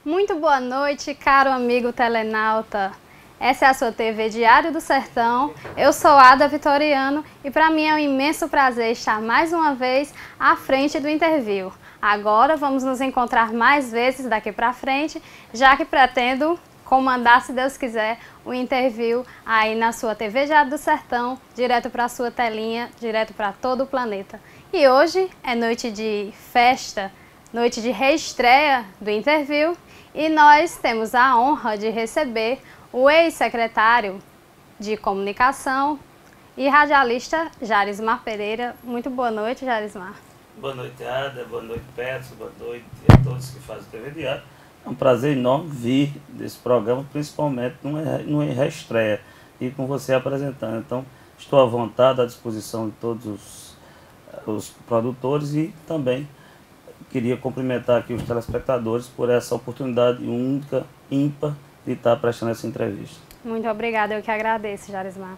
Muito boa noite, caro amigo telenauta. Essa é a sua TV Diário do Sertão. Eu sou Ada Vitoriano e para mim é um imenso prazer estar mais uma vez à frente do Interview. Agora vamos nos encontrar mais vezes daqui para frente, já que pretendo comandar, se Deus quiser, o Interview aí na sua TV Diário do Sertão, direto para a sua telinha, direto para todo o planeta. E hoje é noite de festa, noite de reestreia do Interview e nós temos a honra de receber o ex-secretário de Comunicação e radialista Jarismar Pereira. Muito boa noite, Jarismar. Boa noite, Ada. Boa noite, Petros. Boa noite a todos que fazem TV Diário. É um prazer enorme vir desse programa, principalmente numa reestreia e com você apresentando. Então, estou à vontade, à disposição de todos os produtores e também queria cumprimentar aqui os telespectadores por essa oportunidade única, ímpar, de estar prestando essa entrevista. Muito obrigada, eu que agradeço, Jarismar.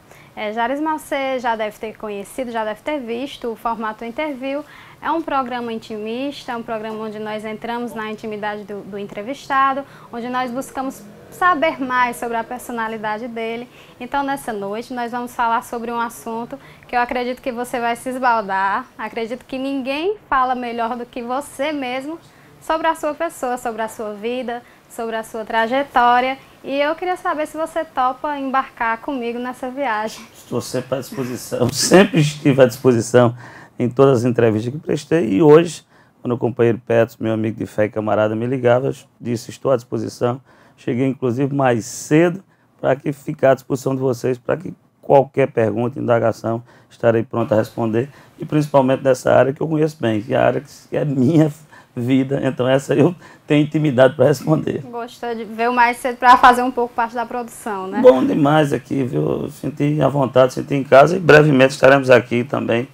Jarismar, você já deve ter conhecido, já deve ter visto o formato Interview. É um programa intimista, é um programa onde nós entramos na intimidade do entrevistado, onde nós buscamos saber mais sobre a personalidade dele. Então, nessa noite, nós vamos falar sobre um assunto que eu acredito que você vai se esbaldar. Acredito que ninguém fala melhor do que você mesmo sobre a sua pessoa, sobre a sua vida, sobre a sua trajetória. E eu queria saber se você topa embarcar comigo nessa viagem. Estou sempre à disposição, sempre estive à disposição em todas as entrevistas que prestei. E hoje, quando o companheiro Petros, meu amigo de fé e camarada, me ligava, eu disse, estou à disposição. Cheguei, inclusive, mais cedo para que ficar à disposição de vocês, para que qualquer pergunta, indagação, estarei pronto a responder. E principalmente nessa área que eu conheço bem, que é a área que é minha vida, então essa eu tenho intimidade para responder. Gostou de ver mais cedo para fazer um pouco parte da produção, né? Bom demais aqui, viu? Senti à vontade, senti em casa e brevemente estaremos aqui também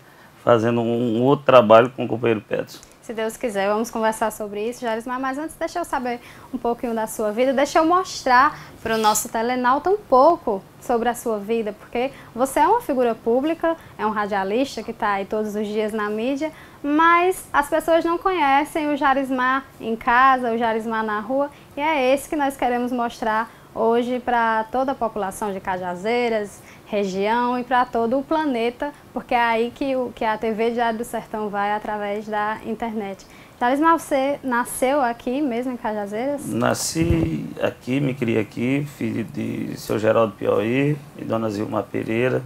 fazendo um outro trabalho com o companheiro Petros. Se Deus quiser, vamos conversar sobre isso, Jarismar, mas antes deixa eu saber um pouquinho da sua vida, deixa eu mostrar para o nosso telenauta um pouco sobre a sua vida, porque você é uma figura pública, é um radialista que está aí todos os dias na mídia, mas as pessoas não conhecem o Jarismar em casa, o Jarismar na rua, e é esse que nós queremos mostrar hoje para toda a população de Cajazeiras, região e para todo o planeta, porque é aí que a TV Diário do Sertão vai através da internet. Jarismar, você nasceu aqui mesmo em Cajazeiras? Nasci aqui, me criei aqui, filho de seu Geraldo Piauí e dona Zilma Pereira,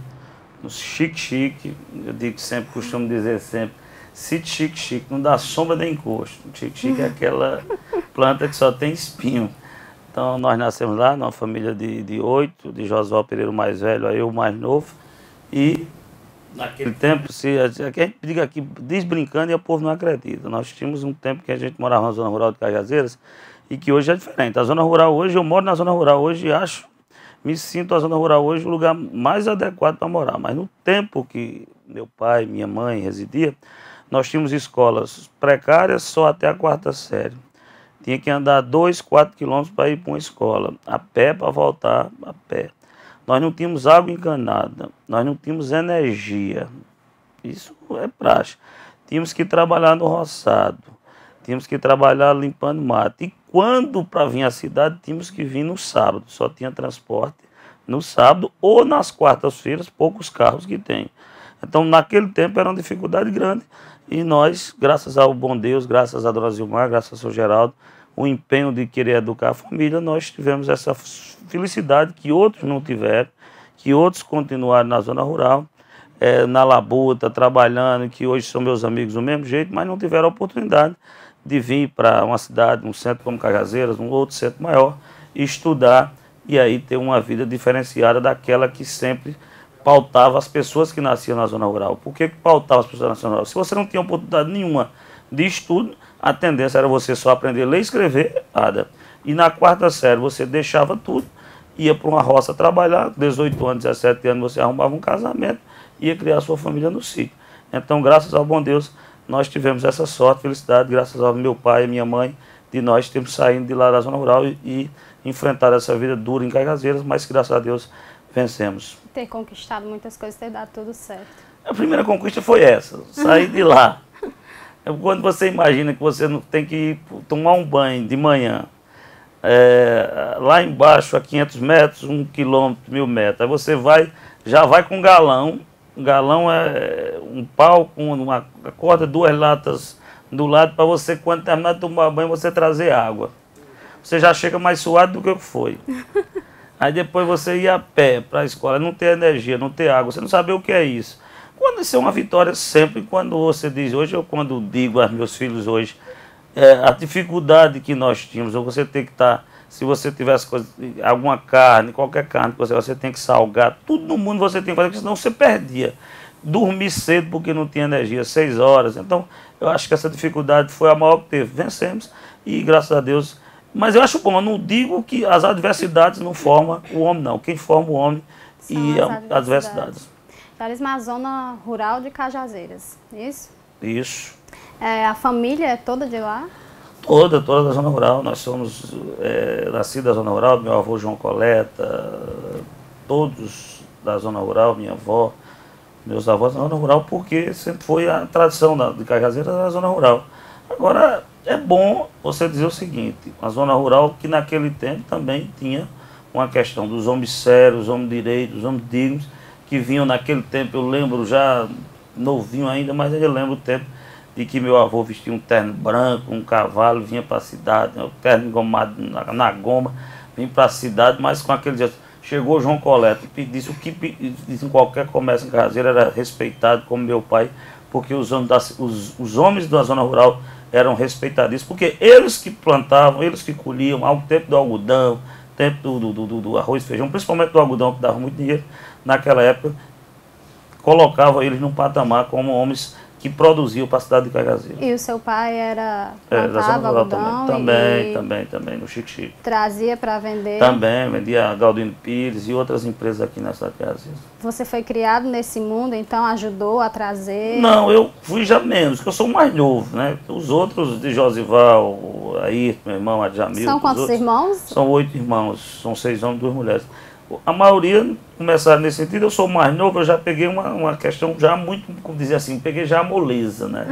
no chique-chique, eu digo sempre, costumo dizer sempre, sítio chique-chique, não dá sombra nem encosto. Chique-chique é aquela planta que só tem espinho. Então, nós nascemos lá, numa família de 8, de Josué Pereira o mais velho, aí eu o mais novo. E, naquele tempo, a gente diga aqui, diz brincando e o povo não acredita. Nós tínhamos um tempo que a gente morava na zona rural de Cajazeiras e que hoje é diferente. A zona rural hoje, eu moro na zona rural hoje e me sinto a zona rural hoje o lugar mais adequado para morar. Mas no tempo que meu pai, minha mãe residia, nós tínhamos escolas precárias só até a 4ª série. Tinha que andar 2, 4 quilômetros para ir para uma escola, a pé para voltar a pé. Nós não tínhamos água encanada, nós não tínhamos energia. Isso é praxe. Tínhamos que trabalhar no roçado, tínhamos que trabalhar limpando mato. E quando para vir à cidade, tínhamos que vir no sábado. Só tinha transporte no sábado ou nas quartas-feiras, poucos carros que tem. Então, naquele tempo era uma dificuldade grande. E nós, graças ao bom Deus, graças a dona Zilmar, graças ao seu Geraldo, o empenho de querer educar a família, nós tivemos essa felicidade que outros não tiveram, que outros continuaram na zona rural, na labuta, trabalhando, que hoje são meus amigos do mesmo jeito, mas não tiveram a oportunidade de vir para uma cidade, um centro como Cajazeiras, um outro centro maior, e estudar e aí ter uma vida diferenciada daquela que sempre pautava as pessoas que nasciam na zona rural. Por que pautava as pessoas na zona rural? Se você não tinha oportunidade nenhuma de estudo, a tendência era você só aprender a ler e escrever, Ada. E na 4ª série você deixava tudo, ia para uma roça trabalhar, 18 anos, 17 anos você arrumava um casamento, ia criar sua família no sítio. Então, graças ao bom Deus, nós tivemos essa sorte, felicidade, graças ao meu pai e minha mãe, de nós termos saído de lá da zona rural e enfrentar essa vida dura em Cajazeiras, mas que, graças a Deus, vencemos. Ter conquistado muitas coisas, ter dado tudo certo. A primeira conquista foi essa, sair de lá. Quando você imagina que você não tem que tomar um banho de manhã, lá embaixo a 500 metros, 1 quilômetro, 1000 metros. Aí você já vai com um galão. Um galão é um pau com uma corda, 2 latas do lado, para você, quando terminar de tomar banho, você trazer água. Você já chega mais suado do que o que foi. Aí depois você ir a pé para a escola, não ter energia, não ter água, você não sabe o que é isso. Quando isso é uma vitória sempre, quando você diz hoje, ou quando digo aos meus filhos hoje, a dificuldade que nós tínhamos, ou você tem que estar, se você tivesse alguma carne, qualquer carne que você tem que salgar, tudo no mundo você tem que fazer, porque senão você perdia. Dormir cedo porque não tinha energia, 6 horas. Então, eu acho que essa dificuldade foi a maior que teve. Vencemos e, graças a Deus... Mas eu acho bom, eu não digo que as adversidades não formam o homem, não. Quem forma o homem são e as adversidades. Jarisma, zona rural de Cajazeiras, isso? Isso. A família é toda de lá? Toda da zona rural. Nós somos nascidos da zona rural, meu avô João Coleta, todos da zona rural, minha avó, meus avós da zona rural, porque sempre foi a tradição de Cajazeiras da zona rural. Agora, é bom você dizer o seguinte, a zona rural que naquele tempo também tinha uma questão dos homens sérios, os homens direitos, os homens dignos, que vinham naquele tempo, eu lembro já novinho ainda, mas eu lembro o tempo de que meu avô vestia um terno branco, um cavalo, vinha para a cidade, um terno engomado na goma, vinha para a cidade, mas com aquele dia, chegou João Coleta e disse o que disse, em qualquer comércio em Cajazeira era respeitado como meu pai, porque os homens da zona rural eram respeitadíssimos, porque eles que plantavam, eles que colhiam, ao tempo do algodão, tempo do arroz e feijão, principalmente do algodão, que dava muito dinheiro, naquela época, colocavam eles num patamar como homens que produziam para a cidade de Cajazeiras. E o seu pai plantava algodão? Também, no Chique. Trazia para vender? Também, vendia a Galdino Pires e outras empresas aqui na cidade de Cajazeiras. Você foi criado nesse mundo, então ajudou a trazer? Não, eu fui já menos, porque eu sou o mais novo, né? Os outros de Josival, Ayrton, meu irmão, Adjamil. São quantos irmãos? São 8 irmãos, são 6 homens e 2 mulheres. A maioria começaram nesse sentido, eu sou mais novo, eu já peguei uma questão já muito, como dizer assim, peguei já a moleza, né?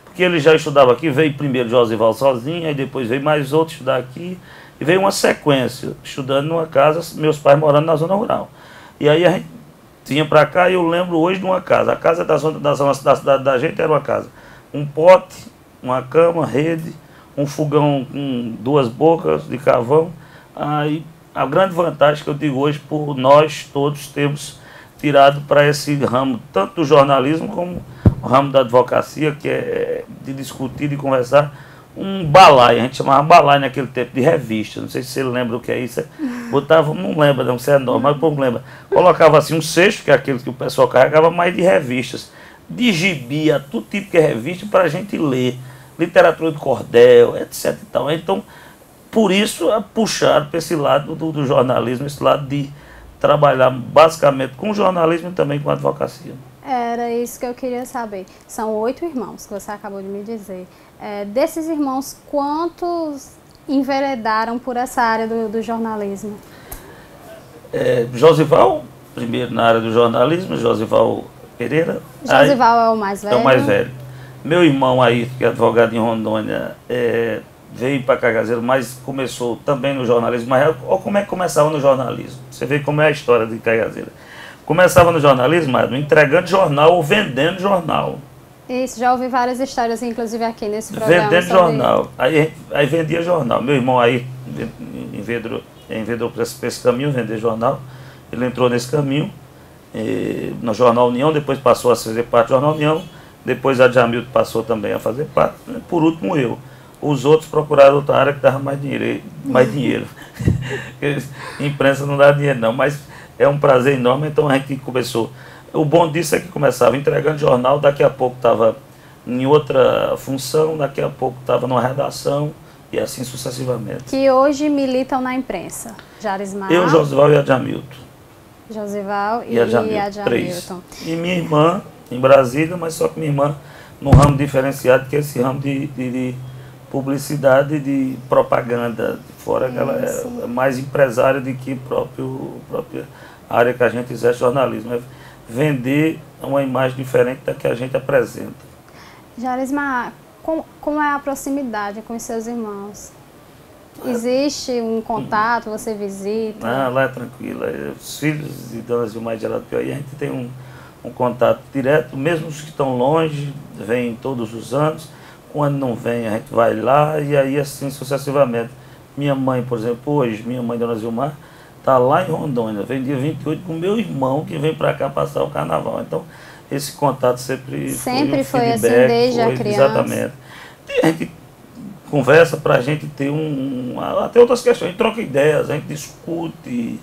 Porque ele já estudava aqui, veio primeiro Josival sozinho, aí depois veio mais outro estudar aqui, e veio uma sequência, estudando numa casa, meus pais morando na zona rural. E aí a gente vinha para cá e eu lembro hoje de uma casa, a casa da cidade da gente era uma casa, um pote, uma cama, rede, um fogão com 2 bocas de carvão, aí a grande vantagem que eu digo hoje, por nós todos temos tirado para esse ramo, tanto do jornalismo como o ramo da advocacia, que é de discutir, de conversar, um balaio, a gente chamava balaio naquele tempo, de revista, não sei se você lembra o que é isso, botava, não lembra, não sei se é normal, mas o povo lembra, colocava assim um cesto, que é aquele que o pessoal carregava, mais de revistas, de gibi, a todo tipo de revista para a gente ler, literatura de cordel, etc e tal. Então, por isso, puxar para esse lado do jornalismo, esse lado de trabalhar basicamente com jornalismo e também com advocacia. Era isso que eu queria saber. São 8 irmãos, que você acabou de me dizer. Desses irmãos, quantos enveredaram por essa área do jornalismo? Josival, primeiro na área do jornalismo, Josival Pereira. Josival é o mais velho? É o mais velho. Meu irmão aí, que é advogado em Rondônia, veio para Cajazeiras, mas começou também no jornalismo. Mas olha como é que começava no jornalismo. Você vê como é a história de Cajazeiras. Começava no jornalismo, entregando jornal ou vendendo jornal. Isso, já ouvi várias histórias, inclusive aqui nesse programa. Vendendo jornal. Aí vendia jornal. Meu irmão aí envedou para esse caminho, vender jornal. Ele entrou nesse caminho, no Jornal União, depois passou a fazer parte do Jornal União, depois a Adjamilton passou também a fazer parte, por último eu. Os outros procuraram outra área que dava mais dinheiro. Imprensa não dá dinheiro não, mas é um prazer enorme, então a gente começou. O bom disso é que começava entregando jornal, daqui a pouco estava em outra função, daqui a pouco estava numa redação e assim sucessivamente. Que hoje militam na imprensa, Jarismar? Eu, Josival e Adjamilton. Josival e Adjamilton. E minha irmã em Brasília, mas só que minha irmã num ramo diferenciado, que é esse ramo de publicidade, de propaganda. Fora que ela é mais empresária do que própria área que a gente exerce, jornalismo. É vender uma imagem diferente da que a gente apresenta. Jarismar, como é a proximidade com os seus irmãos? existe um contato, você visita? Ah, lá é tranquilo. Os filhos de Dona Zilmar de Geraldo Piauí, a gente tem um contato direto, mesmo os que estão longe, vêm todos os anos. Quando não vem, a gente vai lá e aí assim sucessivamente. Minha mãe, por exemplo, hoje, minha mãe, Dona Zilmar, está lá em Rondônia, vem dia 28 com meu irmão que vem para cá passar o carnaval. Então, esse contato sempre foi feedback, assim desde a criança? Exatamente. E a gente conversa para a gente ter até outras questões, a gente troca ideias, a gente discute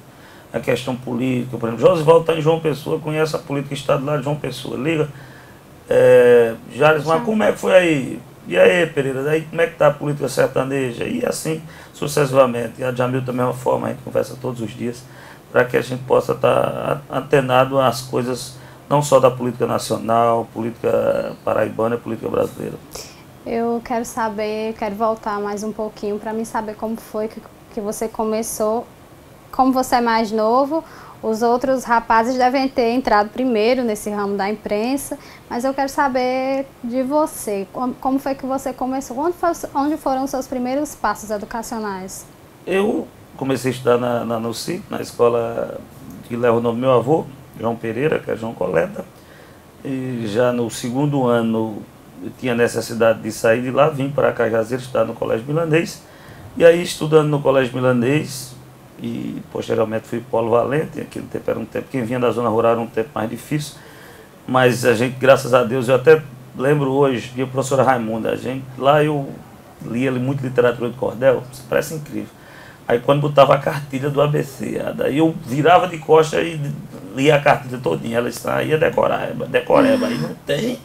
a questão política. Por exemplo, Josivaldo está em João Pessoa, conhece a política estadual de João Pessoa, liga, Jales, mas como é que foi aí? E aí, Pereira, aí como é que está a política sertaneja? E assim sucessivamente. E a Jamil da mesma forma, a gente conversa todos os dias, para que a gente possa estar antenado às coisas, não só da política nacional, política paraibana, política brasileira. Eu quero saber, quero voltar mais um pouquinho para mim saber como foi que você começou. Como você é mais novo, os outros rapazes devem ter entrado primeiro nesse ramo da imprensa, mas eu quero saber de você, como foi que você começou, onde foram os seus primeiros passos educacionais? Eu comecei a estudar no sítio, na escola que leva o nome do meu avô, João Pereira, que é João Coleta, e já no segundo ano eu tinha necessidade de sair de lá, vim para Cajazeiras estudar no Colégio Milanês, e aí estudando no Colégio Milanês, e posteriormente fui Polo Valente. Aquele tempo era um tempo, quem vinha da zona rural era um tempo mais difícil, mas a gente, graças a Deus, eu até lembro hoje, e a professora Raimunda, lá eu lia muito literatura de cordel, isso parece incrível. Aí quando botava a cartilha do ABC, daí eu virava de costa e lia a cartilha todinha, ela disse, aí é decoreba, aí não tem,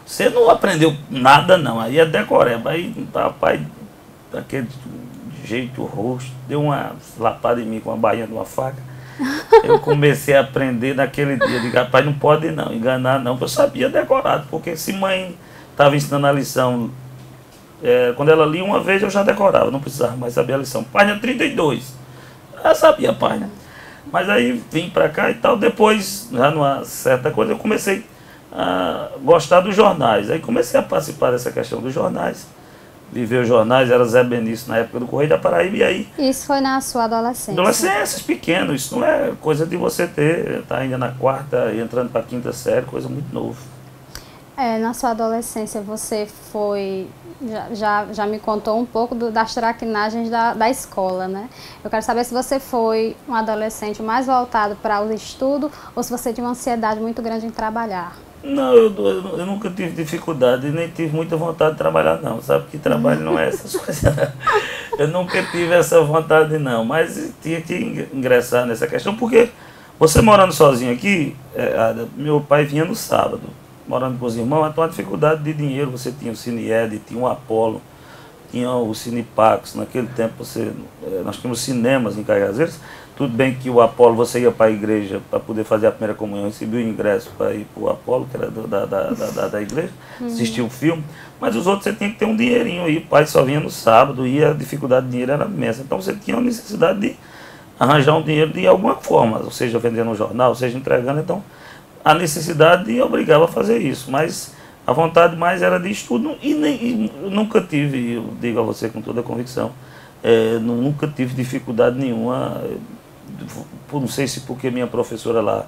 você não aprendeu nada não, aí é decoreba, aí rapaz, daquele jeito rosto, deu uma lapada em mim com uma bainha de uma faca. Eu comecei a aprender naquele dia, digo, rapaz, não pode não, enganar não, porque eu sabia decorado, porque se mãe estava ensinando a lição, quando ela lia uma vez eu já decorava, não precisava mais saber a lição. Página 32, eu sabia a página. Mas aí vim para cá e tal, depois, já numa certa coisa, eu comecei a gostar dos jornais, aí comecei a participar dessa questão dos jornais. Viver os jornais, era Zé Benício na época do Correio da Paraíba, e aí... Isso foi na sua adolescência? Adolescência, pequeno, isso não é coisa de você ter, tá ainda na quarta, entrando para a quinta série, coisa muito nova. Na sua adolescência você foi, já me contou um pouco das traquinagens da escola, né? Eu quero saber se você foi um adolescente mais voltado para o estudo ou se você tinha uma ansiedade muito grande em trabalhar. Não, eu nunca tive dificuldade, nem tive muita vontade de trabalhar não, sabe que trabalho não é essas coisas. Eu nunca tive essa vontade não, mas tinha que ingressar nessa questão, porque você morando sozinho aqui, meu pai vinha no sábado, morando com os irmãos, então a dificuldade de dinheiro, você tinha o Cineed, tinha o Apolo, tinha o Cinepax, naquele tempo nós tínhamos cinemas em Cajazeiras. Tudo bem que o Apolo, você ia para a igreja para poder fazer a primeira comunhão, recebia o ingresso para ir para o Apolo, que era da igreja, assistir o filme, mas os outros você tinha que ter um dinheirinho aí, o pai só vinha no sábado e a dificuldade de dinheiro era imensa, então você tinha a necessidade de arranjar um dinheiro de alguma forma, ou seja, vendendo um jornal, ou seja, entregando, então a necessidade obrigava a fazer isso, mas a vontade mais era de estudo e nunca tive, eu digo a você com toda a convicção, nunca tive dificuldade nenhuma. Não sei se porque minha professora lá,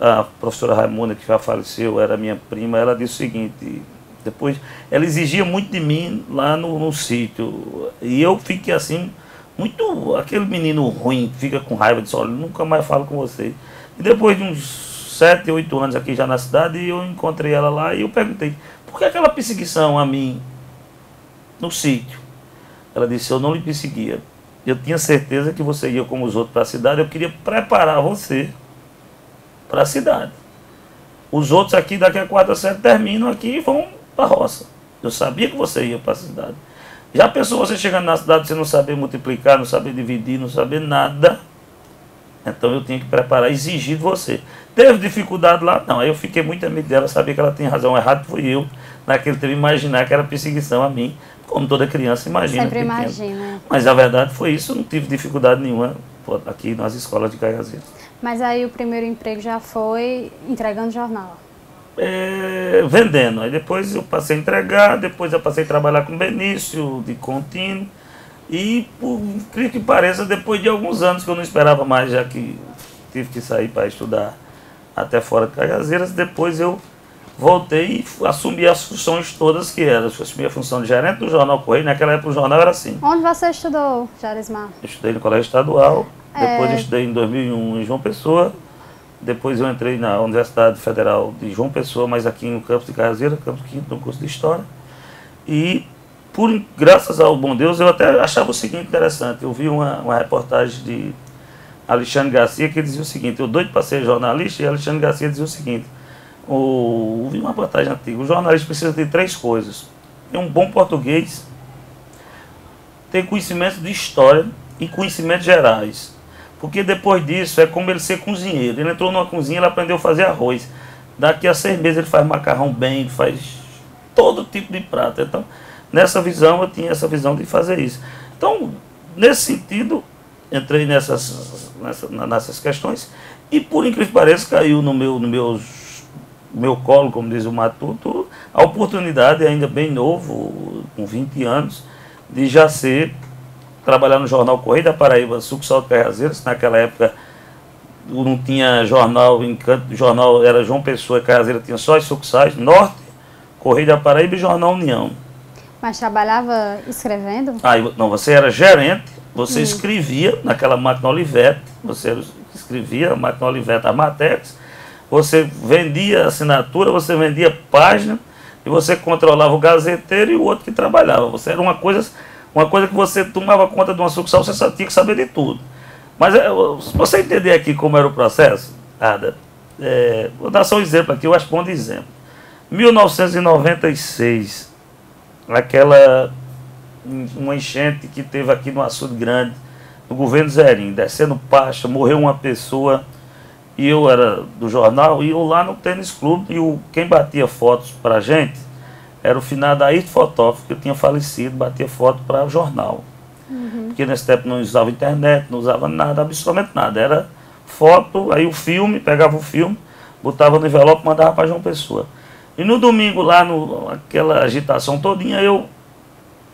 a professora Raimunda, que já faleceu, era minha prima, ela disse o seguinte, depois, ela exigia muito de mim lá no sítio, e eu fiquei assim, muito, aquele menino ruim, que fica com raiva, disse, olha, nunca mais falo com você. E depois de uns 7, 8 anos aqui já na cidade, eu encontrei ela lá e eu perguntei, por que aquela perseguição a mim no sítio? Ela disse, eu não lhe perseguia. Eu tinha certeza que você ia como os outros para a cidade, eu queria preparar você para a cidade. Os outros aqui, daqui a 4 série, terminam aqui e vão para a roça. Eu sabia que você ia para a cidade. Já pensou você chegando na cidade, você não saber multiplicar, não saber dividir, não saber nada? Então eu tinha que preparar, exigir de você. Teve dificuldade lá? Não. Aí eu fiquei muito amigo dela, sabia que ela tinha razão. Errado foi eu, naquele tempo, imaginar que era perseguição a mim. Como toda criança imagina. Sempre imagina. Mas a verdade foi isso, eu não tive dificuldade nenhuma aqui nas escolas de Cajazeiras. Mas aí o primeiro emprego já foi entregando jornal? Vendendo. Aí depois eu passei a entregar, depois eu passei a trabalhar com Benício, de contínuo. E, por incrível que pareça, depois de alguns anos que eu não esperava mais, já que tive que sair para estudar até fora de Cajazeiras, depois eu voltei e assumi as funções todas que eram. Eu assumi a função de gerente do Jornal Correio, naquela época o jornal era assim. Onde você estudou, Jarismar? Eu estudei no Colégio Estadual, depois eu estudei em 2001 em João Pessoa, depois eu entrei na Universidade Federal de João Pessoa, mas aqui no campus de Cajazeiras, campus quinto, no curso de História. E, graças ao bom Deus, eu até achava o seguinte interessante. Eu vi uma reportagem de Alexandre Garcia que dizia o seguinte: eu doido para ser jornalista, e Alexandre Garcia dizia o seguinte: vi uma reportagem antiga, o jornalista precisa de 3 coisas: ter um bom português, ter conhecimento de história e conhecimentos gerais. Porque depois disso é como ele ser cozinheiro. Ele entrou numa cozinha, ele aprendeu a fazer arroz. Daqui a 6 meses ele faz macarrão bem, faz todo tipo de prato. Então, nessa visão, eu tinha essa visão de fazer isso. Então, nesse sentido, entrei nessas questões e, por incrível que pareça, caiu no meu colo, como diz o Matuto, a oportunidade, ainda bem novo, com 20 anos, de já trabalhar no Jornal Correio da Paraíba, sucursal de Cajazeiras. Naquela época não tinha jornal, o jornal era João Pessoa e Cajazeiras tinha só as sucursais, Norte, Correio da Paraíba e Jornal União. Mas trabalhava escrevendo? Não, você era gerente, você escrevia naquela máquina Olivetti, você escrevia na máquina Olivetti as matérias, você vendia assinatura, você vendia página, e você controlava o gazeteiro e o outro que trabalhava. Você era uma coisa que você tomava conta de uma sucursal, você só tinha que saber de tudo. Mas se você entender aqui como era o processo, Ada, vou dar só um exemplo aqui, eu acho bom de exemplo. 1996, uma enchente que teve aqui no Açude Grande, no governo Zerinho, descendo Pacha, morreu uma pessoa, e eu era do jornal, e eu lá no tênis clube, e quem batia fotos pra gente era o finado Ayrton Fotógrafo, que tinha falecido, batia foto para o jornal. Porque nesse tempo não usava internet, não usava nada, absolutamente nada. Era foto, aí o filme, pegava o filme, botava no envelope e mandava para João Pessoa. E no domingo, lá, aquela agitação todinha, eu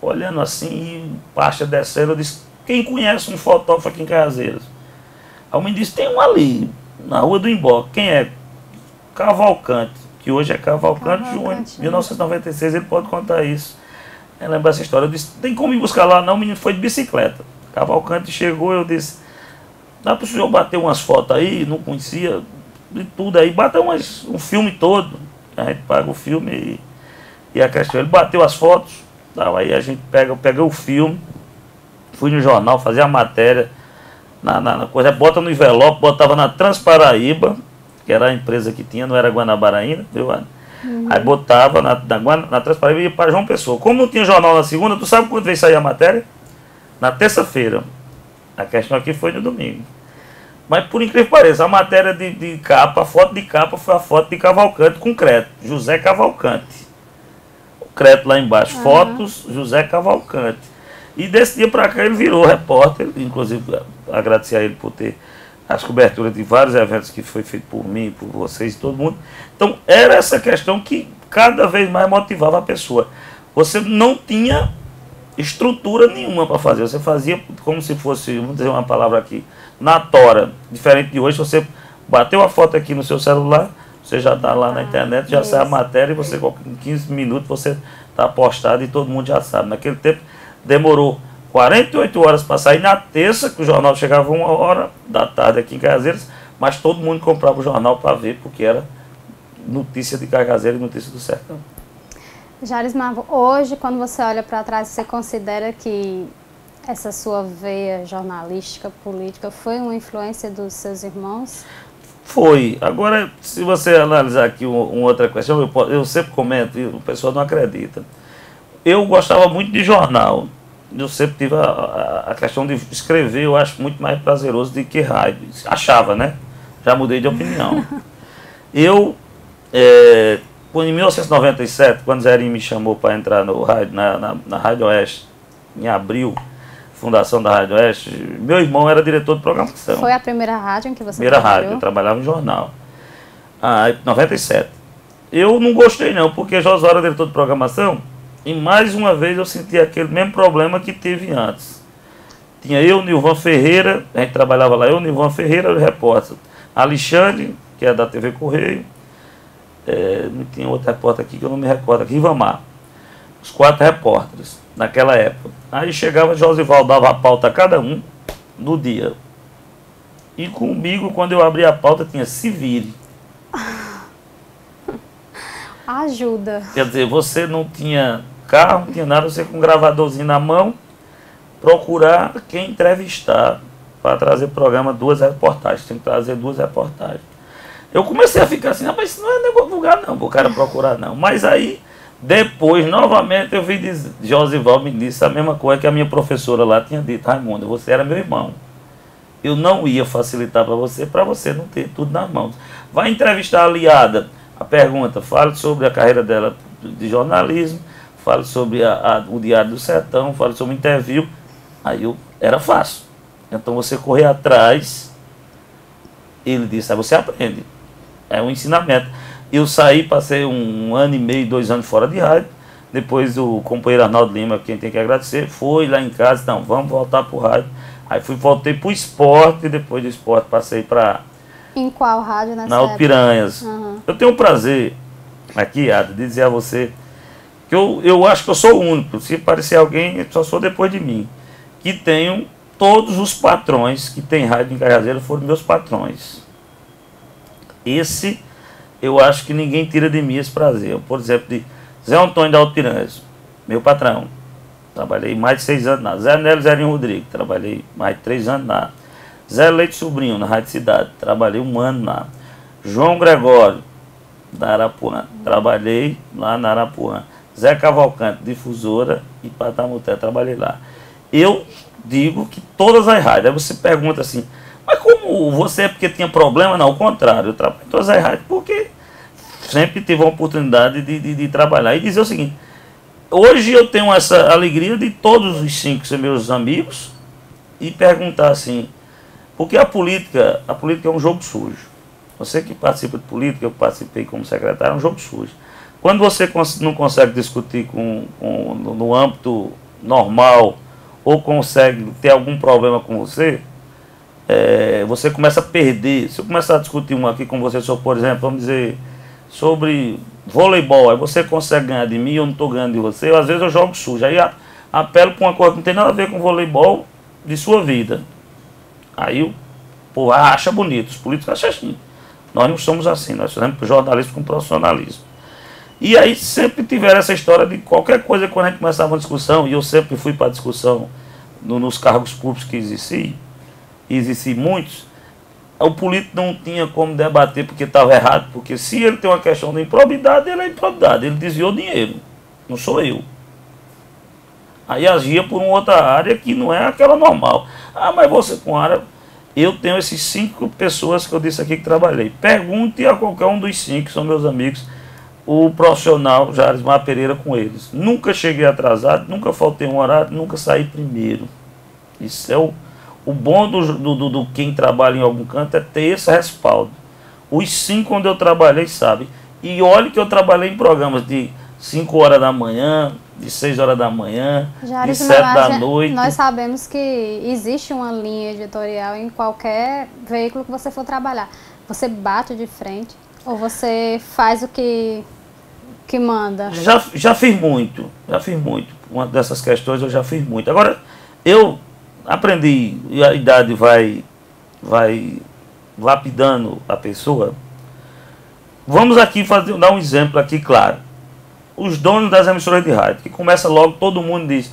olhando assim, Pacha descendo, eu disse: quem conhece um fotógrafo aqui em Cajazeiras? Aí o menino disse: tem um ali, na Rua do Imboque. Quem é? Cavalcante, que hoje é Cavalcante Júnior. Em 1996 ele pode contar isso. Lembra essa história? Eu disse: tem como ir buscar lá? Não, o menino foi de bicicleta. Cavalcante chegou, eu disse: dá para o senhor bater umas fotos aí? Não conhecia de tudo aí, bata um filme todo. A gente paga o filme e a questão. Ele bateu as fotos, aí a gente pega o filme, fui no jornal fazer a matéria, na coisa, bota no envelope, botava na Transparaíba, que era a empresa que tinha, não era Guanabara ainda, viu, Ana? Aí botava na Transparaíba e ia para João Pessoa. Como não tinha jornal na segunda, tu sabe quando veio sair a matéria? Na terça-feira. A questão aqui foi no domingo. Mas por incrível que pareça, a matéria de capa, a foto de capa foi a foto de Cavalcante com crédito, José Cavalcante. O crédito lá embaixo, fotos, José Cavalcante. E desse dia para cá ele virou repórter, inclusive agradecer a ele por ter as coberturas de vários eventos que foi feito por mim, por vocês, todo mundo. Então era essa questão que cada vez mais motivava a pessoa. Você não tinha estrutura nenhuma para fazer, você fazia como se fosse, vamos dizer uma palavra aqui, na tora. Diferente de hoje, você bateu a foto aqui no seu celular, você já está lá na internet, já sai a matéria e você, em 15 minutos você está postado e todo mundo já sabe. Naquele tempo demorou 48 horas para sair na terça, que o jornal chegava 1h da tarde aqui em Cajazeiras, mas todo mundo comprava o jornal para ver, porque era notícia de Cajazeiras e notícia do sertão. Jarismar, hoje, quando você olha para trás, você considera que essa sua veia jornalística, política, foi uma influência dos seus irmãos? Foi. Agora, se você analisar aqui uma outra questão, eu sempre comento, e o pessoal não acredita. Eu gostava muito de jornal. Eu sempre tive a questão de escrever, eu acho muito mais prazeroso do que rádio. Achava, né? Já mudei de opinião. Em 1997, quando Zerinho me chamou para entrar no rádio, na Rádio Oeste, em abril, fundação da Rádio Oeste, meu irmão era diretor de programação. Foi a primeira rádio em que você trabalhou? Primeira rádio, eu trabalhava em jornal. Em 97. Eu não gostei não, porque Josué era diretor de programação, e mais uma vez eu senti aquele mesmo problema que teve antes. Tinha eu, Nilvan Ferreira, a gente trabalhava lá, eu, Nilvan Ferreira, o repórter. Alexandre, que é da TV Correio, tinha outro repórter aqui que eu não me recordo, aqui, Rivamar. Os 4 repórteres, naquela época. Aí chegava Josival, dava a pauta a cada um no dia. E comigo, quando eu abri a pauta, tinha se vire. Ajuda. Quer dizer, você não tinha carro, não tinha nada, você com um gravadorzinho na mão, procurar quem entrevistar para trazer programa, 2 reportagens. Tem que trazer 2 reportagens. Eu comecei a ficar assim, mas isso não é negócio vulgar não, o cara procurar não. Mas aí, depois, novamente, eu vi Josival me disse a mesma coisa que a minha professora lá tinha dito: Raimundo, você era meu irmão. Eu não ia facilitar para você não ter tudo nas mãos. Vai entrevistar a aliada. A pergunta, fale sobre a carreira dela de jornalismo, fale sobre o Diário do Sertão, fale sobre o interview. Aí era fácil. Então você correr atrás, ele disse, aí você aprende. É um ensinamento. Eu saí, passei 1 ano e meio, 2 anos fora de rádio. Depois o companheiro Arnaldo Lima, quem tem que agradecer, foi lá em casa, então vamos voltar para o rádio. Aí voltei para o esporte, e depois do esporte passei para... Em qual rádio nessa Na Piranhas. Uhum. Eu tenho o prazer, aqui, Ada, de dizer a você que eu acho que eu sou o único, se parecer alguém, só sou depois de mim, que tenho todos os patrões que tem rádio em Cajazeiras foram meus patrões. Esse, eu acho que ninguém tira de mim esse prazer. Por exemplo, de Zé Antônio da Alto Piranhas, meu patrão. Trabalhei mais de 6 anos na Zé Nélio Zerinho Rodrigues, trabalhei mais de 3 anos na Zé Leite Sobrinho, na Rádio Cidade, trabalhei 1 ano na João Gregório, da Arapuã, trabalhei lá na Arapuã. Zé Cavalcante, difusora, e Patamuté, trabalhei lá. Eu digo que todas as rádios, aí você pergunta assim, mas como você é porque tinha problema? Não, ao contrário, eu trabalho em todas as rádios porque sempre tive a oportunidade de trabalhar. E dizer o seguinte, hoje eu tenho essa alegria de todos os 5 ser meus amigos e perguntar assim, porque a política é um jogo sujo. Você que participa de política, eu participei como secretário, é um jogo sujo. Quando você não consegue discutir no âmbito normal, ou consegue ter algum problema com você, você começa a perder. Se eu começar a discutir aqui com você, por exemplo, vamos dizer, sobre voleibol, aí você consegue ganhar de mim, eu não estou ganhando de você, às vezes eu jogo sujo. Aí apelo para uma coisa que não tem nada a ver com voleibol de sua vida. Aí o povo acha bonito, os políticos acham assim. Nós não somos assim, nós fazemos jornalismo com profissionalismo. E aí sempre tiveram essa história de qualquer coisa, quando a gente começava uma discussão, e eu sempre fui para a discussão nos cargos públicos que existiam muitos, o político não tinha como debater porque estava errado, porque se ele tem uma questão de improbidade, ele é improbidade, ele desviou dinheiro, não sou eu. Aí agia por uma outra área que não é aquela normal. Ah, mas você com área... Eu tenho esses 5 pessoas que eu disse aqui que trabalhei. Pergunte a qualquer um dos 5, que são meus amigos, o profissional Jarismar Pereira com eles. Nunca cheguei atrasado, nunca faltei um horário, nunca saí primeiro. Isso é o bom do quem trabalha em algum canto, é ter esse respaldo. Os 5 onde eu trabalhei, sabe? E olhe que eu trabalhei em programas de 5 horas da manhã, de 6 horas da manhã, de 7 da noite. Nós sabemos que existe uma linha editorial em qualquer veículo que você for trabalhar. Você bate de frente ou você faz o que manda? Já fiz muito. Uma dessas questões eu já fiz muito. Agora, eu aprendi, e a idade vai lapidando a pessoa. Vamos aqui dar um exemplo aqui, claro. Os donos das emissoras de rádio, que começa logo, todo mundo diz,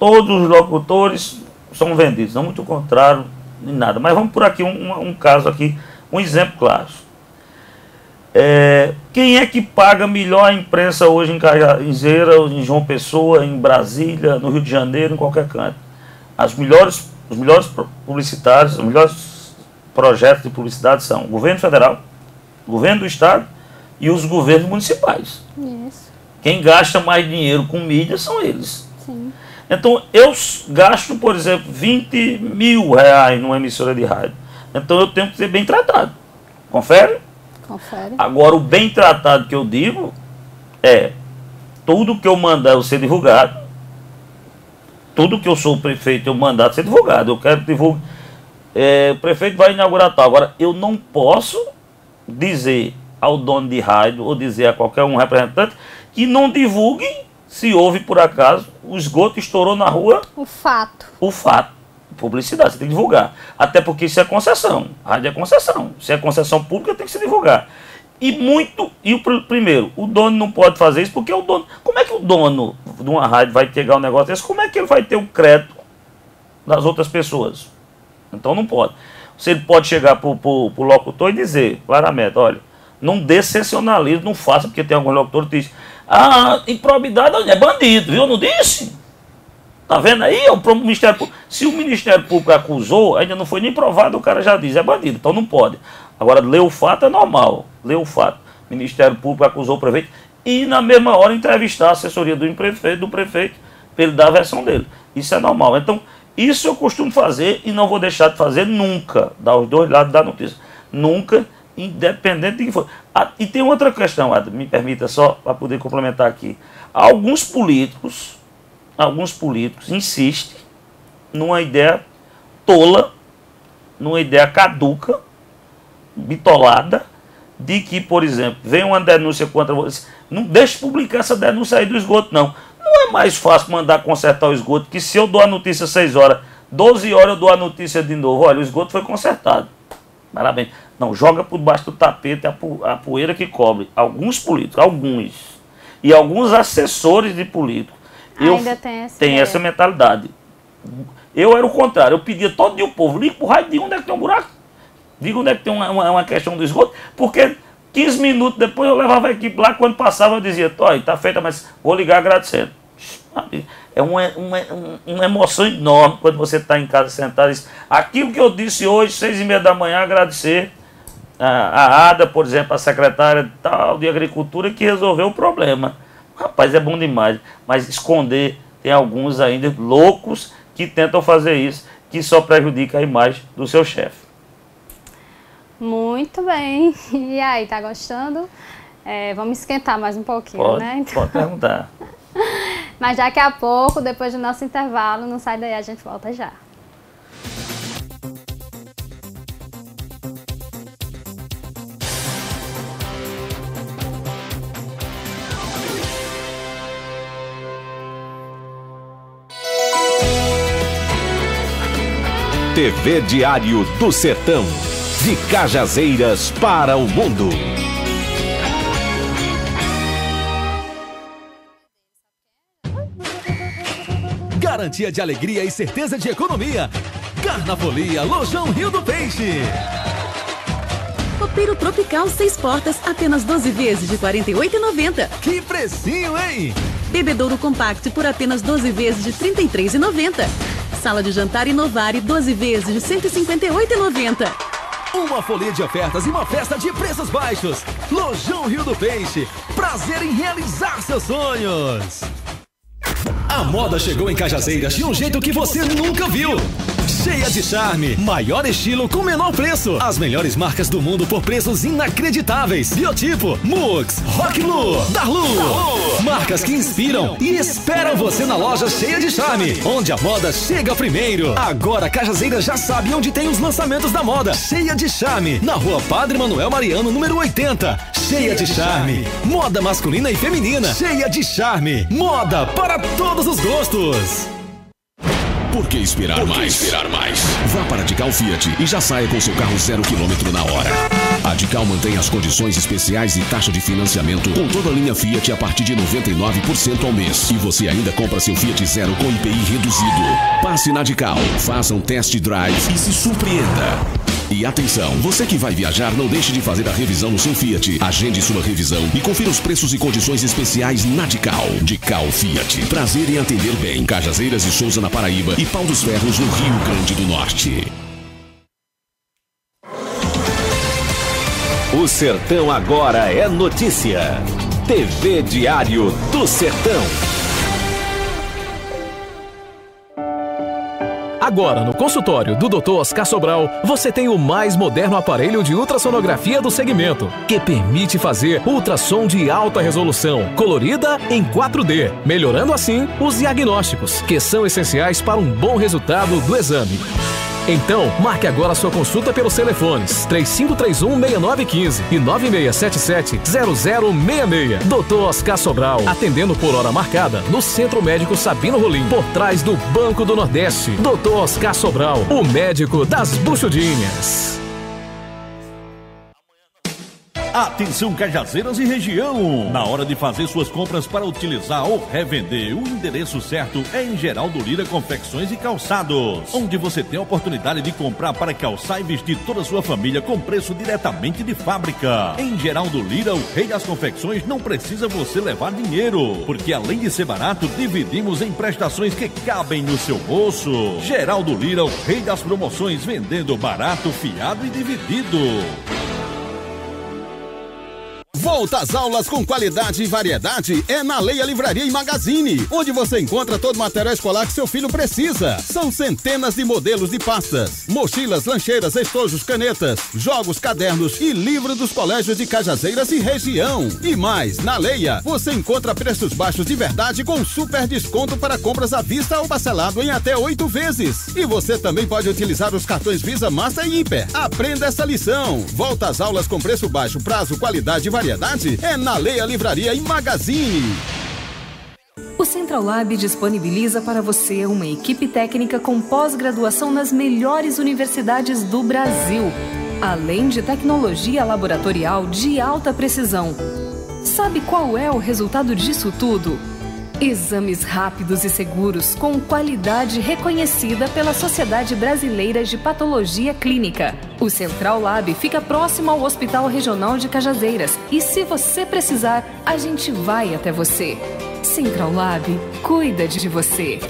todos os locutores são vendidos, não muito contrário, nem nada. Mas vamos por aqui, um caso aqui, um exemplo claro. Quem é que paga melhor a imprensa hoje em Cajazeiras, em João Pessoa, em Brasília, no Rio de Janeiro, em qualquer canto? Os melhores publicitários, os melhores projetos de publicidade são o governo federal, o governo do estado e os governos municipais. Isso. Quem gasta mais dinheiro com mídia são eles. Sim. Então, eu gasto, por exemplo, 20 mil reais numa emissora de rádio. Então, eu tenho que ser bem tratado. Confere? Confere. Agora, o bem tratado que eu digo é tudo que eu mandar eu ser divulgado, tudo que eu sou prefeito, eu mandato ser divulgado. Eu quero que divulgue. O prefeito vai inaugurar tal. Agora, eu não posso dizer ao dono de rádio ou dizer a qualquer um representante que não divulgue se houve, por acaso, o esgoto estourou na rua. O fato. O fato. Publicidade, você tem que divulgar. Até porque isso é concessão. Rádio é concessão. Se é concessão pública, tem que se divulgar. Primeiro, o dono não pode fazer isso porque o dono... Como é que o dono de uma rádio vai pegar um negócio desse? Como é que ele vai ter o crédito das outras pessoas? Então não pode. Você pode chegar para o locutor e dizer claramente, olha, não dê sensacionalismo, não faça, porque tem alguns locutores que dizem, improbidade é bandido, viu? Eu não disse? Tá vendo aí? O Ministério Público. Se o Ministério Público acusou, ainda não foi nem provado, o cara já diz, é bandido, então não pode. Agora, ler o fato é normal, ler o fato. O Ministério Público acusou o prefeito e, na mesma hora, entrevistar a assessoria do prefeito, para ele dar a versão dele. Isso é normal. Então, isso eu costumo fazer e não vou deixar de fazer nunca, dar os dois lados da notícia. Nunca, independente de quem for. E tem outra questão, Ada, me permita só, para poder complementar aqui. Alguns políticos insistem numa ideia tola, numa ideia caduca, bitolada, de que, por exemplo, vem uma denúncia contra você, não deixe publicar essa denúncia aí do esgoto, não. Não é mais fácil mandar consertar o esgoto, que se eu dou a notícia 6 horas, 12 horas eu dou a notícia de novo, olha, o esgoto foi consertado. Parabéns. Não, joga por baixo do tapete a poeira que cobre. Alguns políticos, e alguns assessores de políticos, ainda tem essa mentalidade. Eu era o contrário, eu pedia todo dia o povo, liga pro raio, diga onde é que tem um buraco, diga onde é que tem uma questão do esgoto, porque 15 minutos depois eu levava a equipe lá, quando passava eu dizia, tá feita, mas vou ligar agradecendo. É uma emoção enorme quando você está em casa sentado e diz, aquilo que eu disse hoje, 6h30 da manhã, agradecer a Ada, por exemplo, a secretária de Agricultura, que resolveu o problema. Rapaz, é bom demais, mas esconder, tem alguns ainda loucos que tentam fazer isso, que só prejudica a imagem do seu chefe. Muito bem. E aí, tá gostando? Vamos esquentar mais um pouquinho, né? Então... Pode perguntar. Mas daqui a pouco, depois do nosso intervalo, não sai daí, a gente volta já. TV Diário do Sertão, de Cajazeiras para o mundo. Garantia de alegria e certeza de economia. Carnafolia Lojão Rio do Peixe. Copeiro Tropical 6 portas, apenas 12 vezes de R$ 48,90. Que precinho, hein? Bebedouro Compact por apenas 12 vezes de R$ 33,90. Sala de jantar Inovare 12 vezes de R$ 158,90. Uma folia de ofertas e uma festa de preços baixos. Lojão Rio do Peixe. Prazer em realizar seus sonhos. A moda chegou em Cajazeiras de um jeito que você nunca viu. Cheia de charme, maior estilo com menor preço. As melhores marcas do mundo por preços inacreditáveis. Biotipo, Mux, Rocklu, Darlu. Marcas que inspiram e esperam você na loja Cheia de Charme, onde a moda chega primeiro. Agora Cajazeiras já sabe onde tem os lançamentos da moda. Cheia de Charme, na rua Padre Manuel Mariano, número 80. Cheia de Charme, moda masculina e feminina. Cheia de Charme, moda para todos os gostos. Por que esperar mais? Vá para a Dical Fiat e já saia com seu carro 0 km na hora. A Dical mantém as condições especiais e taxa de financiamento com toda a linha Fiat a partir de 99% ao mês. E você ainda compra seu Fiat Zero com IPI reduzido. Passe na Dical, faça um test drive e se surpreenda. E atenção, você que vai viajar, não deixe de fazer a revisão no seu Fiat. Agende sua revisão e confira os preços e condições especiais na Dical. Dical Fiat. Prazer em atender bem. Cajazeiras e Souza na Paraíba e Pau dos Ferros no Rio Grande do Norte. O Sertão agora é notícia. TV Diário do Sertão. Agora, no consultório do Dr. Oscar Sobral, você tem o mais moderno aparelho de ultrassonografia do segmento, que permite fazer ultrassom de alta resolução, colorida em 4D, melhorando assim os diagnósticos, que são essenciais para um bom resultado do exame. Então, marque agora sua consulta pelos telefones 3531-6915 e 9677-0066. Dr. Oscar Sobral, atendendo por hora marcada no Centro Médico Sabino Rolim, por trás do Banco do Nordeste. Dr. Oscar Sobral, o médico das buchudinhas. Atenção, Cajazeiras e região! Na hora de fazer suas compras para utilizar ou revender, o endereço certo é em Geraldo Lira Confecções e Calçados, onde você tem a oportunidade de comprar para calçar e vestir toda a sua família com preço diretamente de fábrica. Em Geraldo Lira, o rei das confecções, não precisa você levar dinheiro, porque além de ser barato, dividimos em prestações que cabem no seu bolso. Geraldo Lira, o rei das promoções, vendendo barato, fiado e dividido. Volta às aulas com qualidade e variedade é na Leia Livraria e Magazine, onde você encontra todo o material escolar que seu filho precisa. São centenas de modelos de pastas, mochilas, lancheiras, estojos, canetas, jogos, cadernos e livros dos colégios de Cajazeiras e região. E mais, na Leia, você encontra preços baixos de verdade com super desconto para compras à vista ou parcelado em até 8 vezes. E você também pode utilizar os cartões Visa, Master e Hiper. Aprenda essa lição. Volta às aulas com preço baixo, prazo, qualidade e variedade é na Leia Livraria e Magazine. O Central Lab disponibiliza para você uma equipe técnica com pós-graduação nas melhores universidades do Brasil, além de tecnologia laboratorial de alta precisão. Sabe qual é o resultado disso tudo? Exames rápidos e seguros com qualidade reconhecida pela Sociedade Brasileira de Patologia Clínica. O Central Lab fica próximo ao Hospital Regional de Cajazeiras e, se você precisar, a gente vai até você. Central Lab cuida de você.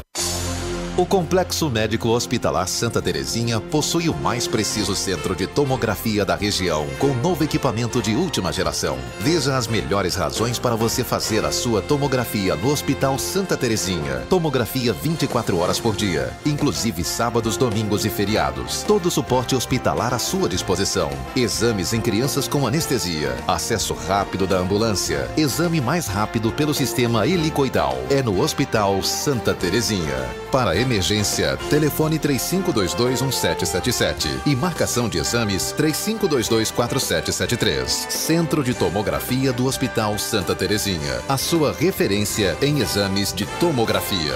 O Complexo Médico Hospitalar Santa Terezinha possui o mais preciso centro de tomografia da região, com novo equipamento de última geração. Veja as melhores razões para você fazer a sua tomografia no Hospital Santa Terezinha. Tomografia 24 horas por dia, inclusive sábados, domingos e feriados. Todo o suporte hospitalar à sua disposição. Exames em crianças com anestesia. Acesso rápido da ambulância. Exame mais rápido pelo sistema helicoidal. É no Hospital Santa Terezinha. Para emergência, telefone 3522-1777 e marcação de exames 3522-4773. Centro de Tomografia do Hospital Santa Terezinha. A sua referência em exames de tomografia.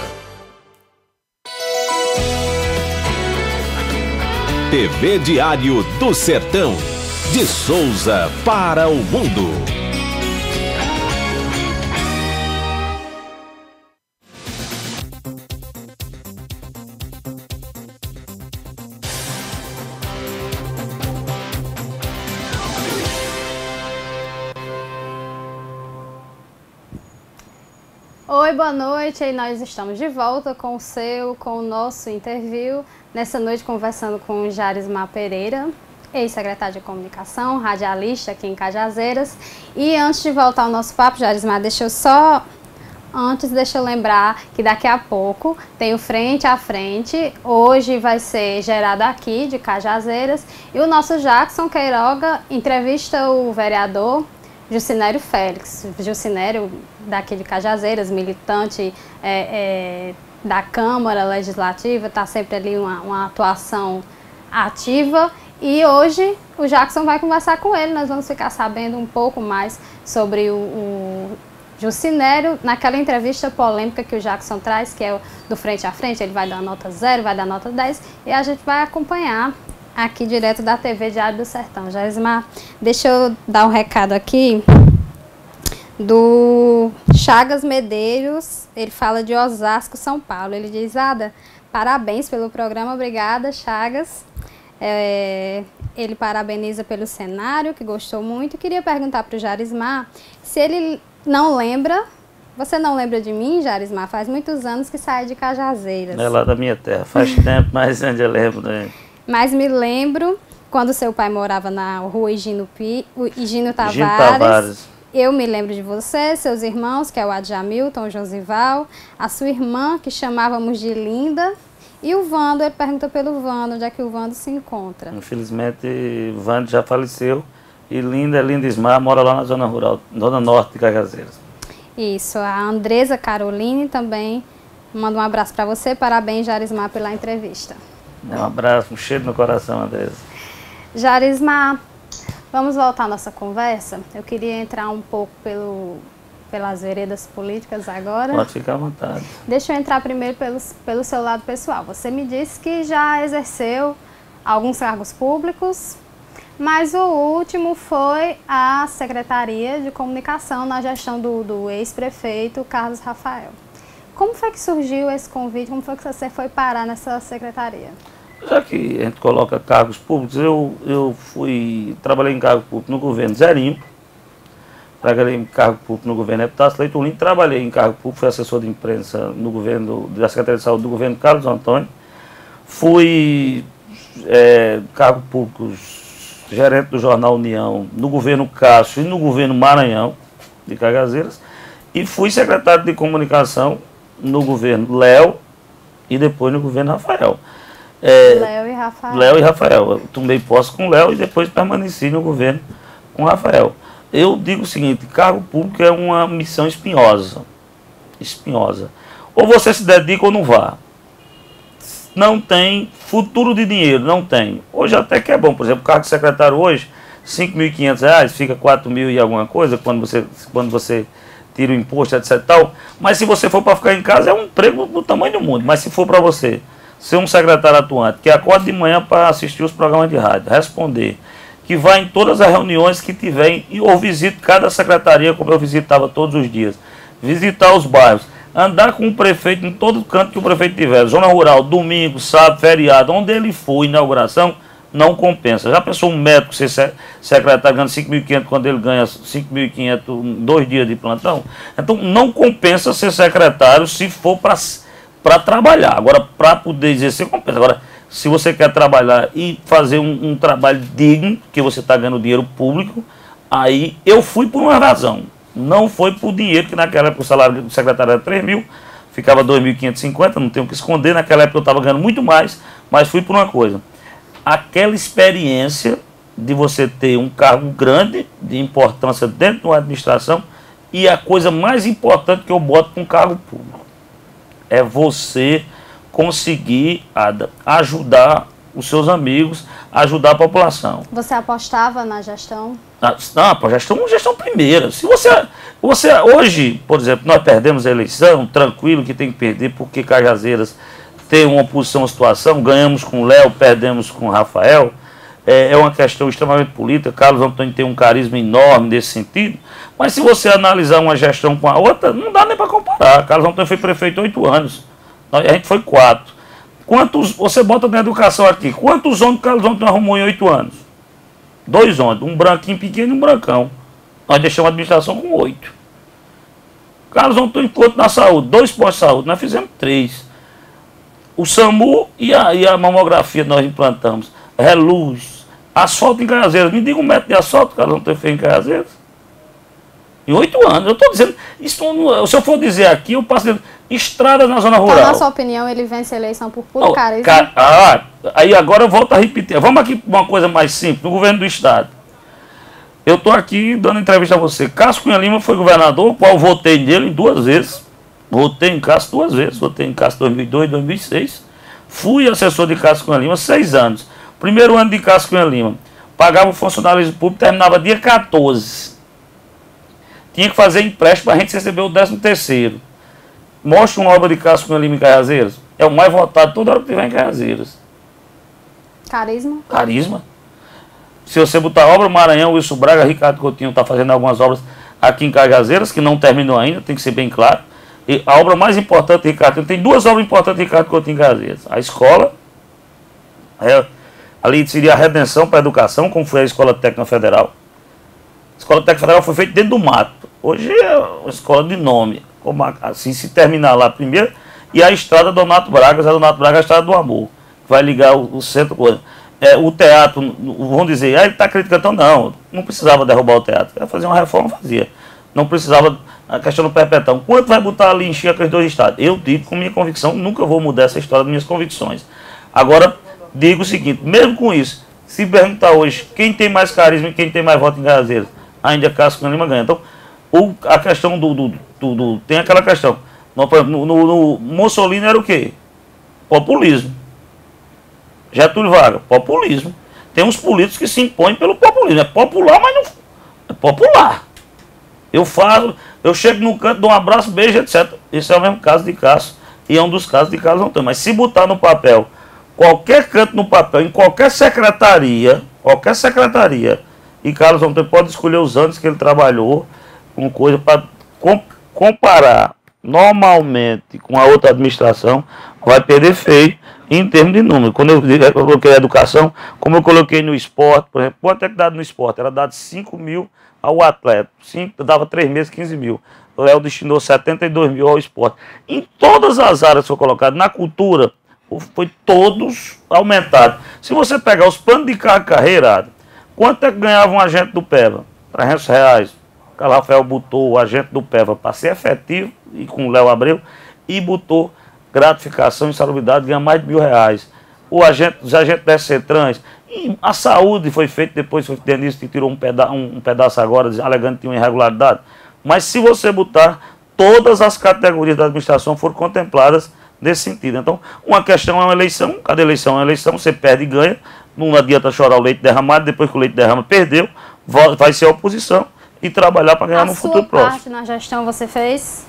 TV Diário do Sertão. De Souza para o mundo. Oi, boa noite, e nós estamos de volta com o nosso interview, nessa noite conversando com o Jarismar Pereira, ex-secretário de Comunicação, radialista aqui em Cajazeiras. E antes de voltar ao nosso papo, Jarismar, deixa eu lembrar que daqui a pouco tem o Frente a Frente, hoje vai ser gerado aqui de Cajazeiras, e o nosso Jackson Queiroga entrevista o vereador Jucinério Félix. Jucinério, daqui de Cajazeiras, militante da Câmara Legislativa, está sempre ali uma atuação ativa. E hoje o Jackson vai conversar com ele, nós vamos ficar sabendo um pouco mais sobre o Jucinério, naquela entrevista polêmica que o Jackson traz, que é do Frente a Frente. Ele vai dar nota 0, vai dar nota 10, e a gente vai acompanhar aqui direto da TV Diário do Sertão. Jarismar, deixa eu dar um recado aqui do Chagas Medeiros. Ele fala de Osasco, São Paulo. Ele diz: Ada, parabéns pelo programa. Obrigada, Chagas. Ele parabeniza pelo cenário, que gostou muito. Queria perguntar para o Jarismar se ele não lembra. Você não lembra de mim, Jarismar? Faz muitos anos que sai de Cajazeiras. É lá da minha terra. Faz tempo, mas ainda lembro, né? Mas me lembro quando seu pai morava na rua Higino Tavares. Eu me lembro de você, seus irmãos, que é o Adjamilton, o Josival, a sua irmã, que chamávamos de Linda, E o Vando, ele pergunta pelo Vando, onde é que o Vando se encontra. Infelizmente, o Vando já faleceu e Linda Ismar mora lá na zona rural, zona norte de Cajazeiras. Isso, a Andresa Caroline também manda um abraço para você. Parabéns, Jarismar, pela entrevista. Um abraço, um cheiro no coração, Andresa. Jarismar, vamos voltar à nossa conversa. Eu queria entrar um pouco pelas veredas políticas agora. Pode ficar à vontade. Deixa eu entrar primeiro pelo seu lado pessoal. Você me disse que já exerceu alguns cargos públicos, mas o último foi a Secretaria de Comunicação na gestão do ex-prefeito Carlos Rafael. Como foi que surgiu esse convite? Como foi que você foi parar nessa secretaria? Já que a gente coloca cargos públicos, eu trabalhei em cargo público no governo Zerinho, trabalhei em cargo público no governo Epitácio Leite Ulim, trabalhei em cargo público, fui assessor de imprensa no governo da Secretaria de Saúde do governo Carlos Antônio, fui cargo público gerente do jornal União no governo Cássio e no governo Maranhão de Cajazeiras, e fui secretário de comunicação no governo Léo e depois no governo Rafael. Léo e Rafael. Léo e Rafael. Eu tomei posse com Léo e depois permaneci no governo com Rafael. Eu digo o seguinte, cargo público é uma missão espinhosa. Espinhosa. Ou você se dedica ou não vá. Não tem futuro de dinheiro, não tem. Hoje até que é bom, por exemplo, o cargo de secretário hoje, R$ 5.500, fica 4.000 e alguma coisa, quando você tira o imposto, etc. Tal. Mas se você for para ficar em casa, é um emprego do tamanho do mundo. Mas se for para você ser um secretário atuante, que acorda de manhã para assistir os programas de rádio, responder, que vai em todas as reuniões que tiver, ou visite cada secretaria, como eu visitava todos os dias, visitar os bairros, andar com o prefeito em todo canto que o prefeito tiver, zona rural, domingo, sábado, feriado, onde ele for, inauguração, não compensa. Já pensou um médico ser secretário ganhando 5.500 quando ele ganha 5.500 2 dias de plantão? Então não compensa ser secretário se for para trabalhar. Agora, para poder exercer, compensa. Agora, se você quer trabalhar e fazer um trabalho digno, que você está ganhando dinheiro público, aí eu fui por uma razão. Não foi por dinheiro, que naquela época o salário do secretário era 3.000, ficava 2.550, não tenho o que esconder. Naquela época eu estava ganhando muito mais, mas fui por uma coisa. Aquela experiência de você ter um cargo grande, de importância dentro de uma administração, e a coisa mais importante que eu boto para um cargo público é você conseguir ajudar os seus amigos, ajudar a população. Você apostava na gestão? Não, gestão primeira. Se você hoje, por exemplo, nós perdemos a eleição, tranquilo que tem que perder, porque Cajazeiras tem uma posição, uma situação, ganhamos com o Léo, perdemos com o Rafael, é uma questão extremamente política. Carlos Antônio tem um carisma enorme nesse sentido, mas se você analisar uma gestão com a outra, não dá nem para comparar. Carlos Antônio foi prefeito 8 anos, a gente foi 4. Você bota na educação aqui, quantos ônibus Carlos Antônio arrumou em 8 anos? 2 ônibus, um branquinho pequeno e um brancão. Nós deixamos a administração com 8. Carlos Antônio enquanto na saúde, 2 postos de saúde, nós fizemos 3. O SAMU e a mamografia nós implantamos. Reluz, asfalto em Cajazeiras. Me diga um metro de asfalto, Carlos Antônio fez em Cajazeiras. Em 8 anos. Eu estou dizendo, isso, se eu for dizer aqui, eu passo dizendo, estradas na zona rural. Então, na sua opinião, ele vence a eleição por puro carisma? Aí agora eu volto a repetir. Vamos aqui para uma coisa mais simples, no governo do estado. Eu estou aqui dando entrevista a você. Cássio Cunha Lima foi governador, o qual votei nele 2 vezes. Votei em Cássio 2 vezes. Votei em Cássio 2002 e 2006. Fui assessor de Cássio Cunha Lima 6 anos. Primeiro ano de Cássio Cunha Lima. Pagava o funcionalismo público, terminava dia 14. Tinha que fazer empréstimo para a gente receber o 13º. Mostra uma obra de Cássio Cunha Lima em Cajazeiras. É o mais votado toda hora que tiver em Cajazeiras. Carisma? Carisma. Se você botar obra, Maranhão, Wilson Braga, Ricardo Coutinho está fazendo algumas obras aqui em Cajazeiras, que não terminou ainda, tem que ser bem claro. E a obra mais importante de Ricardo Coutinho, tem 2 obras importantes de Ricardo Coutinho em Cajazeiras. A escola, ali seria a redenção para a educação, como foi a Escola Técnica Federal. A Escola Técnica Federal foi feita dentro do mato. Hoje é uma escola de nome. Assim, se terminar lá primeiro, e a estrada Donato Braga, a estrada do amor, que vai ligar o centro com o teatro. Vão dizer, ele está criticando, não precisava derrubar o teatro, ia fazer uma reforma, fazia. não precisava, a questão do perpetão. Quanto vai botar ali, encher aqueles 2 estados? Eu digo com minha convicção, nunca vou mudar essa história das minhas convicções. Agora, digo o seguinte, mesmo com isso, se perguntar hoje quem tem mais carisma e quem tem mais voto em Cajazeiras, ainda Cássio Lima ganha. Então, a questão tem aquela questão. No Mussolini era o quê? Populismo. Getúlio Vargas, populismo. Tem uns políticos que se impõem pelo populismo. É popular, mas não é popular. Eu chego no canto, dou um abraço, beijo, etc. Esse é o mesmo caso de Cássio. E é um dos casos de Carlos Antônio. Mas se botar no papel, qualquer canto no papel, em qualquer secretaria, e Carlos Antônio pode escolher os anos que ele trabalhou, com coisa para comparar normalmente com a outra administração, vai perder feio em termos de número. Quando eu coloquei a educação, como eu coloquei no esporte, por exemplo, quanto é que dado no esporte? Era dado 5 mil ao atleta, dava 3 meses, 15 mil. O Léo destinou 72 mil ao esporte. Em todas as áreas que foi colocado, na cultura, foi todos aumentados. Se você pegar os planos de carreira, quanto é que ganhava um agente do PEVA? R$300. O Carlos Rafael botou o agente do PEVA para ser efetivo, e com o Léo Abreu, e botou gratificação e salubridade, ganha mais de R$1.000. Os agentes da CETRANS, e a saúde foi feita depois, foi Denise que tirou um pedaço agora, alegando que tinha uma irregularidade. Mas se você botar, todas as categorias da administração foram contempladas nesse sentido. Então, uma questão é uma eleição, cada eleição é uma eleição, você perde e ganha, não adianta chorar o leite derramado, depois que o leite derrama, perdeu, vai ser a oposição e trabalhar para ganhar no futuro próximo. A sua parte na gestão você fez?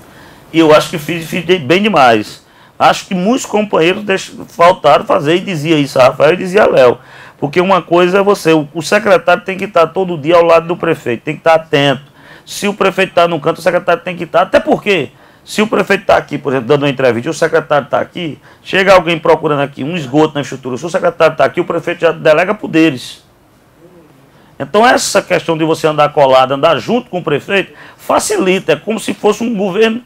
E eu acho que fiz bem demais. Acho que muitos companheiros faltaram fazer, e dizia isso a Rafael e dizia a Léo. Porque uma coisa é o secretário tem que estar todo dia ao lado do prefeito, tem que estar atento. Se o prefeito está no canto, o secretário tem que estar, até porque, se o prefeito está aqui, por exemplo, dando uma entrevista, e o secretário está aqui, chega alguém procurando aqui um esgoto na estrutura, se o secretário está aqui, o prefeito já delega poderes. Então essa questão de você andar colado, andar junto com o prefeito, facilita, é como se fosse um governo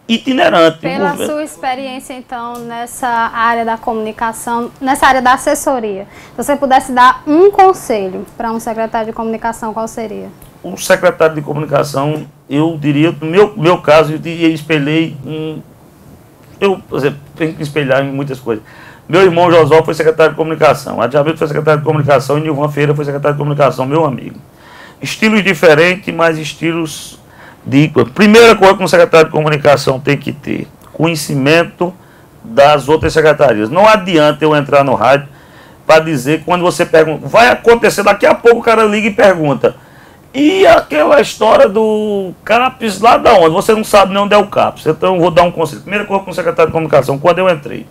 itinerante. Pela sua experiência, então, nessa área da comunicação, nessa área da assessoria, se você pudesse dar um conselho para um secretário de comunicação, qual seria? O secretário de comunicação, eu diria, no meu caso, eu espelhei por exemplo, tenho que espelhar em muitas coisas. Meu irmão Josó foi secretário de comunicação, Adjabito foi secretário de comunicação e Nilvan Feira foi secretário de comunicação, meu amigo. Estilos diferentes, mas estilos de... Primeira coisa que um secretário de comunicação tem que ter, conhecimento das outras secretarias. Não adianta eu entrar no rádio para dizer que quando você pergunta, vai acontecer, daqui a pouco o cara liga e pergunta, e aquela história do CAPES lá da onde? Você não sabe nem onde é o CAPES. Então eu vou dar um conselho. Primeira coisa com o secretário de comunicação, quando eu entrei,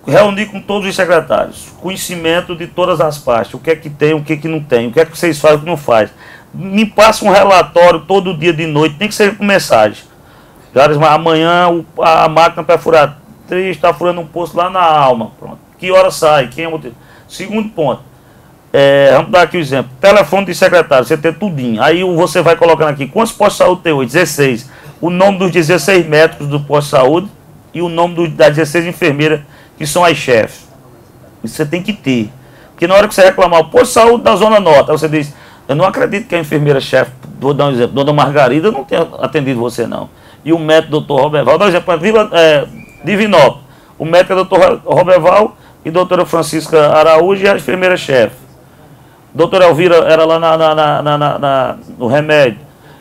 reuni com todos os secretários, conhecimento de todas as partes, o que é que tem, o que é que não tem, o que é que vocês fazem, o que não faz. Me passa um relatório todo dia de noite, nem que seja com mensagem. Amanhã a máquina para furar 3 está furando um poço lá na Alma. Pronto. Que hora sai? Quem é o motivo? Segundo ponto. Vamos dar aqui o exemplo. Telefone de secretário, você tem tudinho. Aí você vai colocando aqui, quantos postos de saúde tem hoje? 16. O nome dos 16 médicos do posto de saúde e o nome das 16 enfermeiras que são as chefes. Isso você tem que ter. Porque na hora que você reclamar o posto de saúde da Zona Norte, aí você diz, eu não acredito que a enfermeira-chefe, vou dar um exemplo, Dona Margarida não tenha atendido você não. E o médico Dr. Roberval, dá um exemplo, Divinópolis. O médico é Dr. Roberval e doutora Francisca Araújo e a enfermeira-chefe. Doutora Elvira era lá no remédio.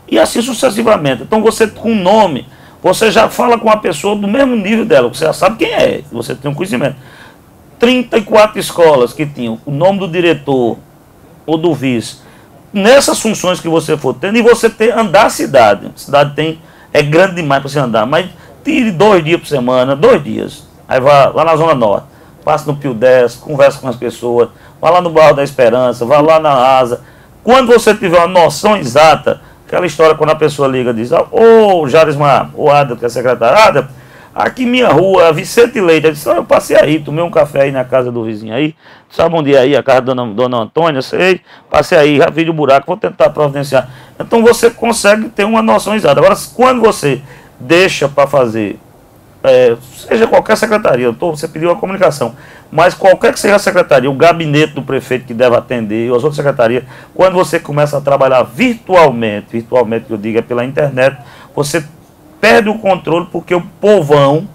E assim sucessivamente. Então você com nome, você já fala com a pessoa do mesmo nível dela, você já sabe quem é, você tem um conhecimento. 34 escolas que tinham o nome do diretor ou do vice, nessas funções que você for tendo, e você andar a cidade. A cidade é grande demais para você andar, mas tire 2 dias por semana, 2 dias. Aí vá lá na Zona Norte, passe no Pio 10, converse com as pessoas, vá lá no Bairro da Esperança, vá lá na Asa. Quando você tiver uma noção exata, aquela história quando a pessoa liga e diz, ô Jarismar, ô Ada, que é secretário, Ada, aqui minha rua, Vicente Leite, eu disse, eu passei aí, tomei um café aí na casa do vizinho aí, sabe onde é aí, a casa da Dona Antônia, sei, passei aí, já vi o buraco, vou tentar providenciar. Então você consegue ter uma noção exata. Agora, quando você deixa para fazer seja qualquer secretaria, você pediu a comunicação, mas qualquer que seja a secretaria, o gabinete do prefeito que deve atender, ou as outras secretarias, quando você começa a trabalhar virtualmente que eu digo é pela internet, você perde o controle, porque o povão,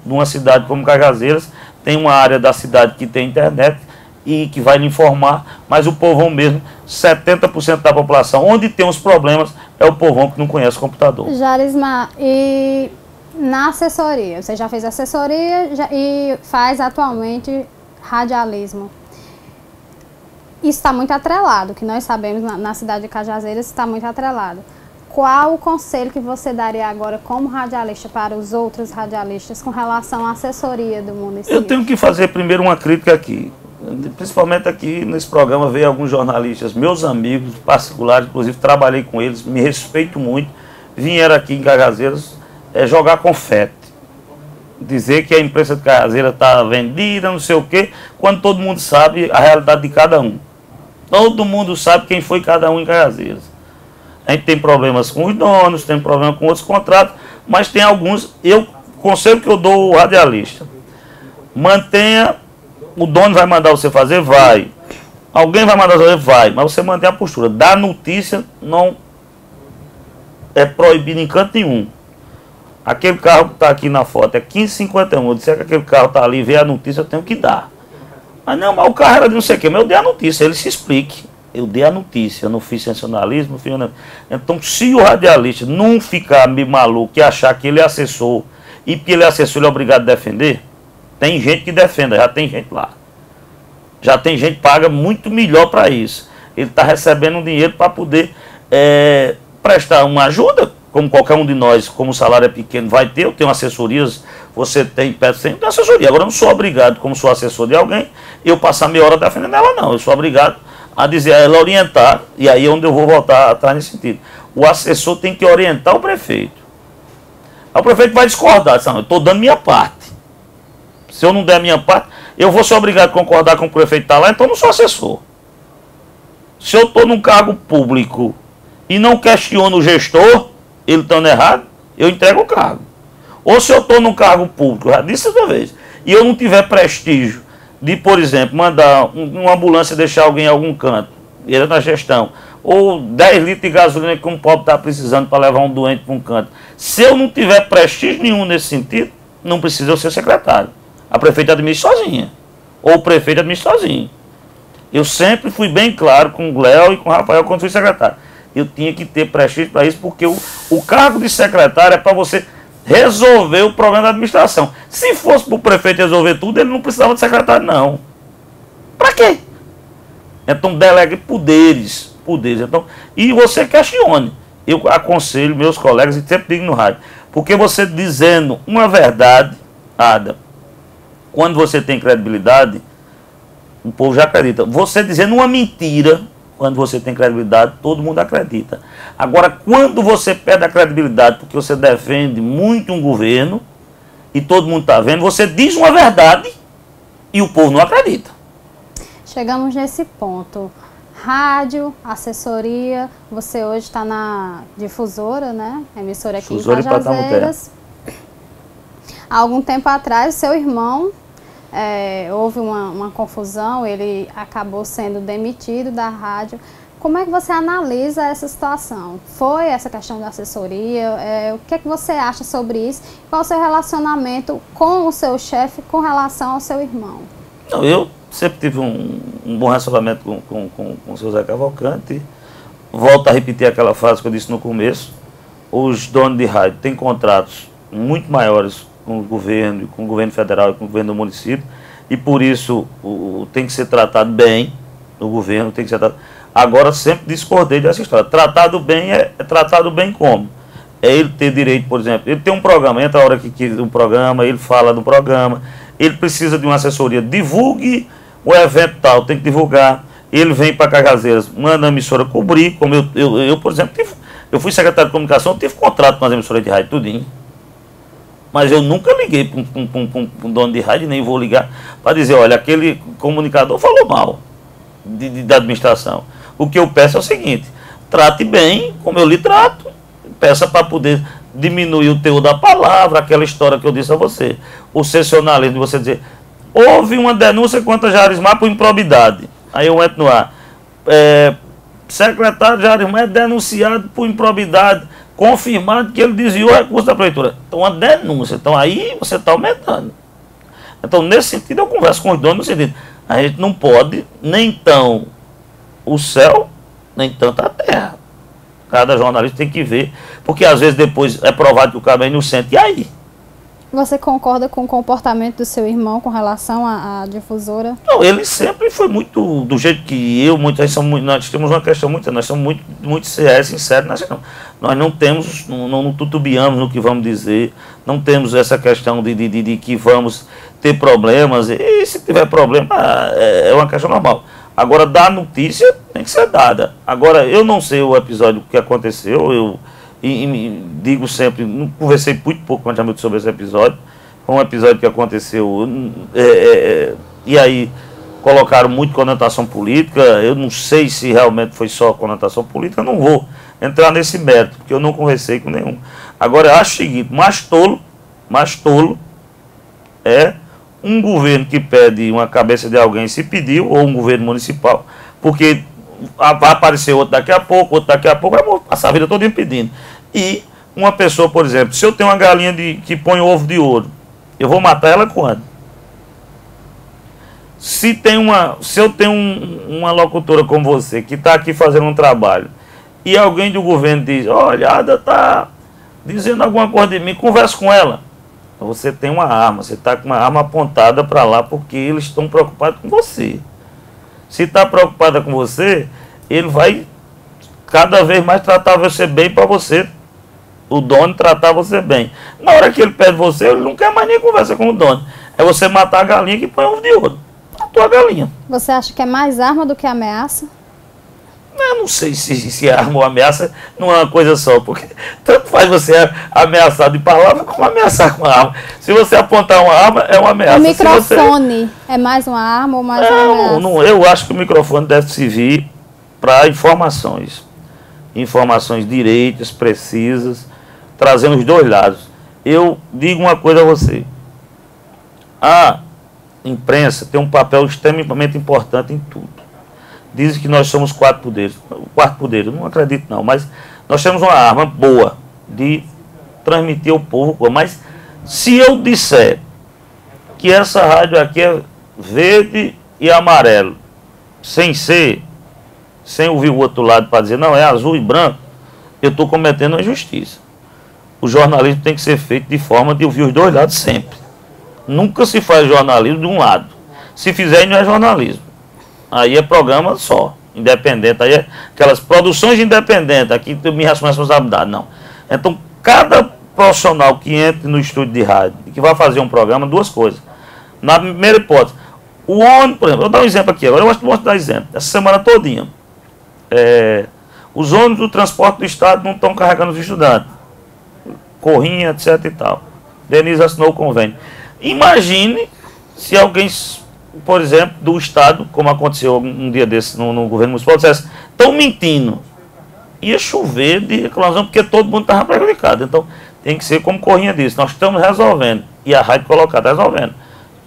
numa cidade como Cajazeiras, tem uma área da cidade que tem internet e que vai lhe informar, mas o povão mesmo, 70% da população, onde tem os problemas, é o povão que não conhece o computador. Jarismar, e na assessoria, você já fez assessoria e faz atualmente radialismo. Isso está muito atrelado, que nós sabemos na cidade de Cajazeiras está muito atrelado. Qual o conselho que você daria agora como radialista para os outros radialistas com relação à assessoria do município? Eu tenho que fazer primeiro uma crítica aqui. Principalmente aqui nesse programa veio alguns jornalistas, meus amigos particulares, inclusive trabalhei com eles, me respeito muito, vieram aqui em Cajazeiras jogar confete, dizer que a imprensa de Cajazeiras está vendida, não sei o quê, quando todo mundo sabe a realidade de cada um. Todo mundo sabe quem foi cada um em Cajazeiras. A gente tem problemas com os donos, tem problema com outros contratos, mas tem alguns, conselho que eu dou ao radialista, mantenha. O dono vai mandar você fazer? Vai. Alguém vai mandar você fazer? Vai. Mas você mantém a postura. Dar notícia não é proibido em canto nenhum. Aquele carro que está aqui na foto é 1551. Eu disser que aquele carro está ali e vê a notícia, eu tenho que dar. Mas não, mas o carro era de não sei o quê. Mas eu dei a notícia, ele se explique. Eu dei a notícia, eu não fiz sensacionalismo. Então, se o radialista não ficar meio maluco e achar que ele é assessor, e que ele é assessor, ele é obrigado a defender, tem gente que defenda, já tem gente lá. Já tem gente que paga muito melhor para isso. Ele está recebendo um dinheiro para poder prestar uma ajuda, como qualquer um de nós, como o salário é pequeno, vai ter. Eu tenho assessorias, você tem assessoria. Agora eu não sou obrigado, como sou assessor de alguém, eu passar meia hora defendendo ela, não. Eu sou obrigado a dizer, a ela orientar, e aí é onde eu vou voltar atrás nesse sentido. O assessor tem que orientar o prefeito. Aí o prefeito vai discordar, eu estou dando minha parte. Se eu não der a minha parte, eu vou ser obrigado a concordar com o prefeito que está lá, então eu não sou assessor. Se eu estou num cargo público e não questiono o gestor, ele estando errado, eu entrego o cargo. Ou se eu estou num cargo público, já disse outra vez, e eu não tiver prestígio de, por exemplo, mandar uma ambulância deixar alguém em algum canto, ele é na gestão, ou 10 litros de gasolina que um pobre está precisando para levar um doente para um canto. Se eu não tiver prestígio nenhum nesse sentido, não precisa eu ser secretário. A prefeita administra sozinha. Ou o prefeito administra sozinho. Eu sempre fui bem claro com o Léo e com o Rafael quando fui secretário. Eu tinha que ter prestígio para isso, porque o cargo de secretário é para você resolver o problema da administração. Se fosse para o prefeito resolver tudo, ele não precisava de secretário, não. Para quê? Então delegue poderes. Então, e você questione. Eu aconselho meus colegas, e sempre digo no rádio, porque você dizendo uma verdade, Ada, quando você tem credibilidade, o povo já acredita. Você dizendo uma mentira, quando você tem credibilidade, todo mundo acredita. Agora, quando você perde a credibilidade porque você defende muito um governo, e todo mundo está vendo, você diz uma verdade e o povo não acredita. Chegamos nesse ponto. Rádio, assessoria, você hoje está na difusora, né? Emissora aqui Difusora em Cajazeiras. Há algum tempo atrás, seu irmão, houve uma confusão, ele acabou sendo demitido da rádio. Como é que você analisa essa situação? Foi essa questão da assessoria? O que é que você acha sobre isso? Qual o seu relacionamento com o seu chefe com relação ao seu irmão? Não, eu sempre tive um bom relacionamento com o seu Zé Cavalcante. Volto a repetir aquela frase que eu disse no começo. Os donos de rádio têm contratos muito maiores com o governo federal e com o governo do município, e por isso tem que ser tratado bem, o governo tem que ser tratado. Agora, sempre discordei dessa história. Tratado bem é tratado bem como? É ele ter direito, por exemplo, ele tem um programa, entra a hora que quer um programa, ele fala do programa, ele precisa de uma assessoria, divulgue o evento tal, tem que divulgar, ele vem para Cajazeiras, manda a emissora cobrir, como eu por exemplo, eu fui secretário de comunicação, tive contrato com as emissoras de rádio, tudinho. Mas eu nunca liguei para um dono de rádio, nem vou ligar para dizer, olha, aquele comunicador falou mal da administração. O que eu peço é o seguinte, trate bem, como eu lhe trato, peça para poder diminuir o teor da palavra, aquela história que eu disse a você. O sensacionalismo de você dizer, houve uma denúncia contra Jarismar por improbidade. Aí eu entro no ar. Secretário Jarismar é denunciado por improbidade, confirmado que ele desviou o recurso da prefeitura. Então, uma denúncia. Então, aí você está aumentando. Então, nesse sentido, eu converso com os donos no sentido, a gente não pode, nem tão o céu, nem tanto a terra. Cada jornalista tem que ver, porque às vezes depois é provado que o cara é inocente. E aí? Você concorda com o comportamento do seu irmão com relação à difusora? Não, ele sempre foi muito, do jeito que eu, nós temos uma questão nós somos muito sinceros, nós não temos, não tutubiamos no que vamos dizer, não temos essa questão de que vamos ter problemas, e se tiver problema, é uma questão normal. Agora, dar notícia tem que ser dada. Agora, eu não sei o episódio que aconteceu, e digo sempre, não conversei muito pouco com a Jamil sobre esse episódio. Foi um episódio que aconteceu, e aí colocaram muito conotação política. Eu não sei se realmente foi só conotação política, eu não vou entrar nesse mérito, porque eu não conversei com nenhum. Agora, eu acho o seguinte, mais tolo é um governo que pede uma cabeça de alguém, se pediu, ou um governo municipal, porque vai aparecer outro daqui a pouco, vai passar a vida toda impedindo. E uma pessoa, por exemplo, se eu tenho uma galinha que põe ovo de ouro, eu vou matar ela quando? Se eu tenho uma locutora como você, que está aqui fazendo um trabalho, e alguém do governo diz, olha, a Ada está dizendo alguma coisa de mim, conversa com ela. Você tem uma arma, você está com uma arma apontada para lá, porque eles estão preocupados com você. Se está preocupada com você, ele vai cada vez mais tratar você bem para você. O dono tratar você bem. Na hora que ele pede você, ele não quer mais nem conversa com o dono. É você matar a galinha que põe ovo de ouro. A tua galinha. Você acha que é mais arma do que ameaça? Eu não sei se arma ou ameaça não é uma coisa só, porque tanto faz você ameaçar de palavra como ameaçar com a arma. Se você apontar uma arma, é uma ameaça. O microfone é mais uma arma ou mais uma ameaça? Não, eu acho que o microfone deve servir para informações. Informações direitas, precisas, trazendo os dois lados. Eu digo uma coisa a você. A imprensa tem um papel extremamente importante em tudo. Dizem que nós somos 4 poderes. O quarto poder, eu não acredito não, mas nós temos uma arma boa de transmitir ao povo. Mas se eu disser que essa rádio aqui é verde e amarelo, sem ouvir o outro lado para dizer, não, é azul e branco, eu estou cometendo uma injustiça. O jornalismo tem que ser feito de forma de ouvir os dois lados sempre. Nunca se faz jornalismo de um lado. Se fizer, não é jornalismo. Aí é programa só, independente. Aí é aquelas produções independentes, aqui tem minha responsabilidade, não. Então, cada profissional que entre no estúdio de rádio e que vai fazer um programa, duas coisas. Na primeira hipótese, o ônibus, por exemplo, eu vou dar um exemplo aqui agora, eu gosto de dar exemplo. Essa semana todinha, os ônibus do transporte do estado não estão carregando os estudantes. Corrinha, etc e tal. Denise assinou o convênio. Imagine se alguém, por exemplo, do estado, como aconteceu um dia desse no governo municipal, dissesse, estão mentindo. Ia chover de reclamação, porque todo mundo estava prejudicado. Então, tem que ser como Corrinha disse, nós estamos resolvendo. E a rádio colocada, resolvendo.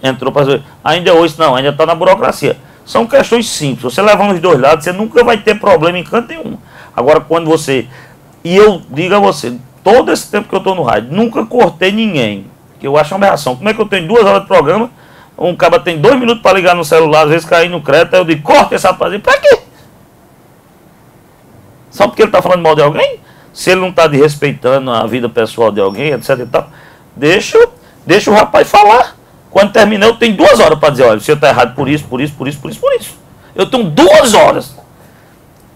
Entrou para dizer, ainda hoje não, ainda está na burocracia. São questões simples. Você levando os dois lados, você nunca vai ter problema em canto nenhum. Agora, quando você... E eu digo a você, todo esse tempo que eu estou no rádio, nunca cortei ninguém. Que eu acho uma aberração. Como é que eu tenho 2 horas de programa, um cara tem 2 minutos para ligar no celular, às vezes cair no crédito, aí eu digo, corta esse rapazinho. Para quê? Só porque ele está falando mal de alguém? Se ele não está desrespeitando a vida pessoal de alguém, etc e tal, deixa o rapaz falar. Quando terminar, eu tenho 2 horas para dizer, olha, você está errado por isso. Eu tenho 2 horas.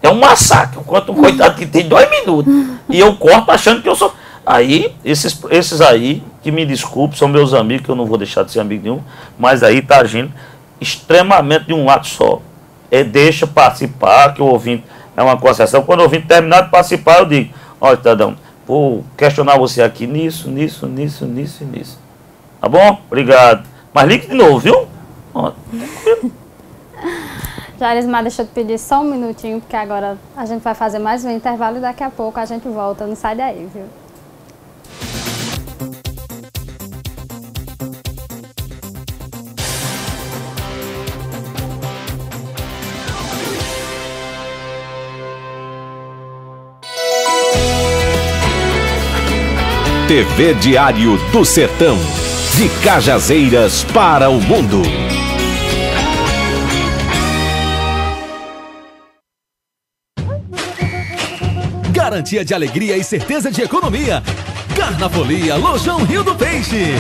É um massacre. Enquanto um coitado que tem 2 minutos. E eu corto achando que eu sou... Aí, esses aí, que me desculpe, são meus amigos, que eu não vou deixar de ser amigo nenhum, mas aí está agindo extremamente de um lado só. Deixa participar, que o ouvinte é uma concessão. Quando o ouvinte terminar de participar, eu digo, olha, Tadão, vou questionar você aqui nisso. Tá bom? Obrigado. Mas ligue de novo, viu? Jarismar, deixa eu te pedir só um minutinho, porque agora a gente vai fazer mais um intervalo e daqui a pouco a gente volta. Não sai daí, viu? TV Diário do Sertão. De Cajazeiras para o mundo. Garantia de alegria e certeza de economia. Carnafolia Lojão Rio do Peixe.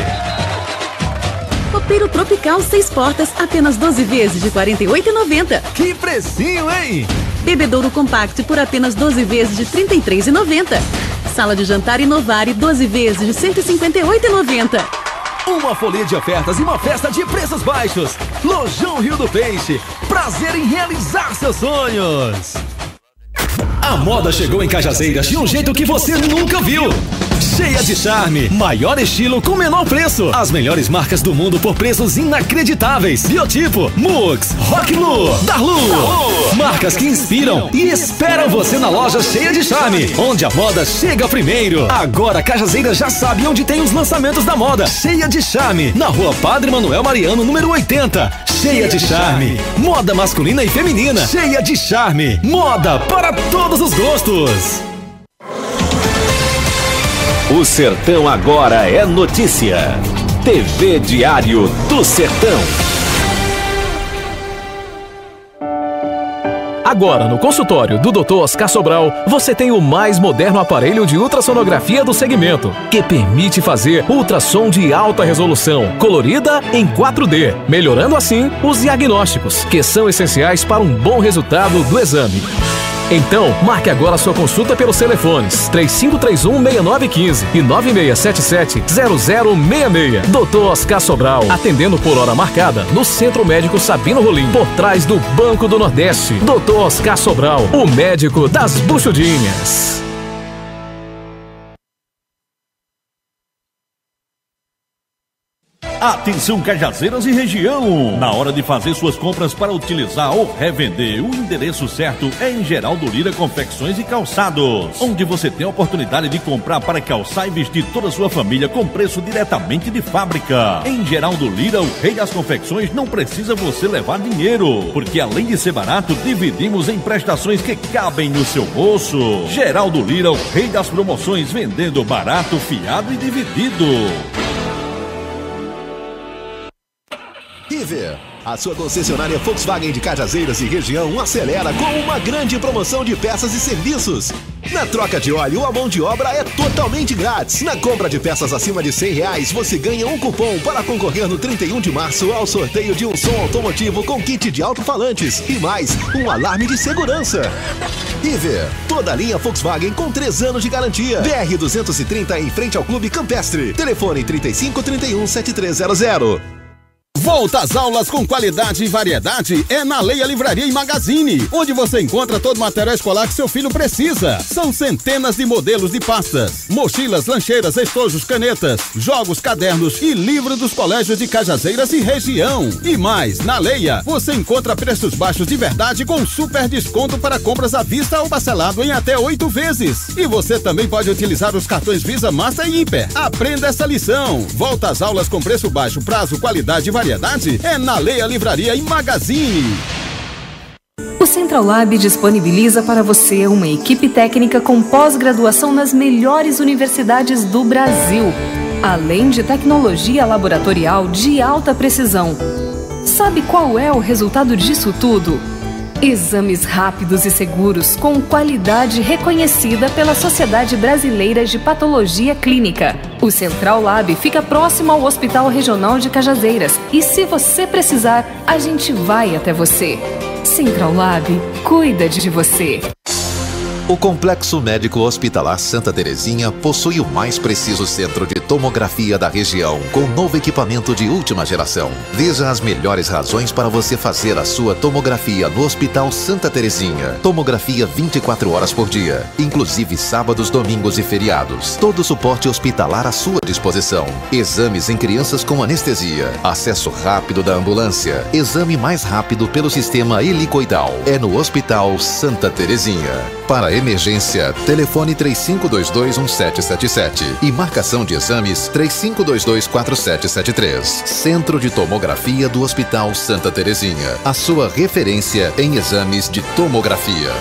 Copeiro Tropical 6 portas, apenas 12 vezes de R$ 48,90. Que precinho, hein? Bebedouro Compact por apenas 12 vezes de R$ 33,90. Sala de jantar Inovare 12 vezes de R$ 158,90. Uma folia de ofertas e uma festa de preços baixos. Lojão Rio do Peixe. Prazer em realizar seus sonhos. A moda chegou em Cajazeiras de um jeito que você nunca viu. Cheia de charme, maior estilo com menor preço. As melhores marcas do mundo por preços inacreditáveis. Biotipo, Mux, Rocklu, Darlu. Marcas que inspiram e esperam você na loja Cheia de Charme, onde a moda chega primeiro. Agora Cajazeiras já sabe onde tem os lançamentos da moda. Cheia de Charme, na rua Padre Manuel Mariano, número 80. Cheia de Charme, moda masculina e feminina. Cheia de Charme, moda para todos os gostos. O Sertão agora é notícia. TV Diário do Sertão. Agora, no consultório do Dr. Oscar Sobral, você tem o mais moderno aparelho de ultrassonografia do segmento, que permite fazer ultrassom de alta resolução, colorida em 4D, melhorando assim os diagnósticos, que são essenciais para um bom resultado do exame. Então, marque agora sua consulta pelos telefones 3531-6915 e 9677-0066. Dr. Oscar Sobral, atendendo por hora marcada no Centro Médico Sabino Rolim, por trás do Banco do Nordeste. Dr. Oscar Sobral, o médico das buchudinhas. Atenção Cajazeiras e região! Na hora de fazer suas compras para utilizar ou revender, o endereço certo é em Geraldo Lira Confecções e Calçados, onde você tem a oportunidade de comprar para calçar e vestir toda a sua família com preço diretamente de fábrica. Em Geraldo Lira, o rei das confecções, não precisa você levar dinheiro, porque além de ser barato, dividimos em prestações que cabem no seu bolso. Geraldo Lira, o rei das promoções, vendendo barato, fiado e dividido. Iver, a sua concessionária Volkswagen de Cajazeiras e região acelera com uma grande promoção de peças e serviços. Na troca de óleo, a mão de obra é totalmente grátis. Na compra de peças acima de R$100, você ganha um cupom para concorrer no 31 de março ao sorteio de um som automotivo com kit de alto-falantes e mais um alarme de segurança. Iver, toda a linha Volkswagen com 3 anos de garantia. BR 230 em frente ao Clube Campestre. Telefone 3531-7300. Volta às aulas com qualidade e variedade é na Leia Livraria e Magazine, onde você encontra todo o material escolar que seu filho precisa. São centenas de modelos de pastas, mochilas, lancheiras, estojos, canetas, jogos, cadernos e livros dos colégios de Cajazeiras e região. E mais, na Leia, você encontra preços baixos de verdade com super desconto para compras à vista ou parcelado em até 8 vezes. E você também pode utilizar os cartões Visa, Master e Hiper. Aprenda essa lição. Volta às aulas com preço baixo, prazo, qualidade e variedade é na Leia Livraria e Magazine. O Central Lab disponibiliza para você uma equipe técnica com pós-graduação nas melhores universidades do Brasil, além de tecnologia laboratorial de alta precisão. Sabe qual é o resultado disso tudo? Exames rápidos e seguros com qualidade reconhecida pela Sociedade Brasileira de Patologia Clínica. O Central Lab fica próximo ao Hospital Regional de Cajazeiras e, se você precisar, a gente vai até você. Central Lab cuida de você. O Complexo Médico Hospitalar Santa Terezinha possui o mais preciso centro de tomografia da região, com novo equipamento de última geração. Veja as melhores razões para você fazer a sua tomografia no Hospital Santa Terezinha. Tomografia 24 horas por dia, inclusive sábados, domingos e feriados. Todo o suporte hospitalar à sua disposição. Exames em crianças com anestesia. Acesso rápido da ambulância. Exame mais rápido pelo sistema helicoidal. É no Hospital Santa Terezinha. Para emergência, telefone 3522-1777 e marcação de exames 3522-4773. Centro de Tomografia do Hospital Santa Terezinha. A sua referência em exames de tomografia.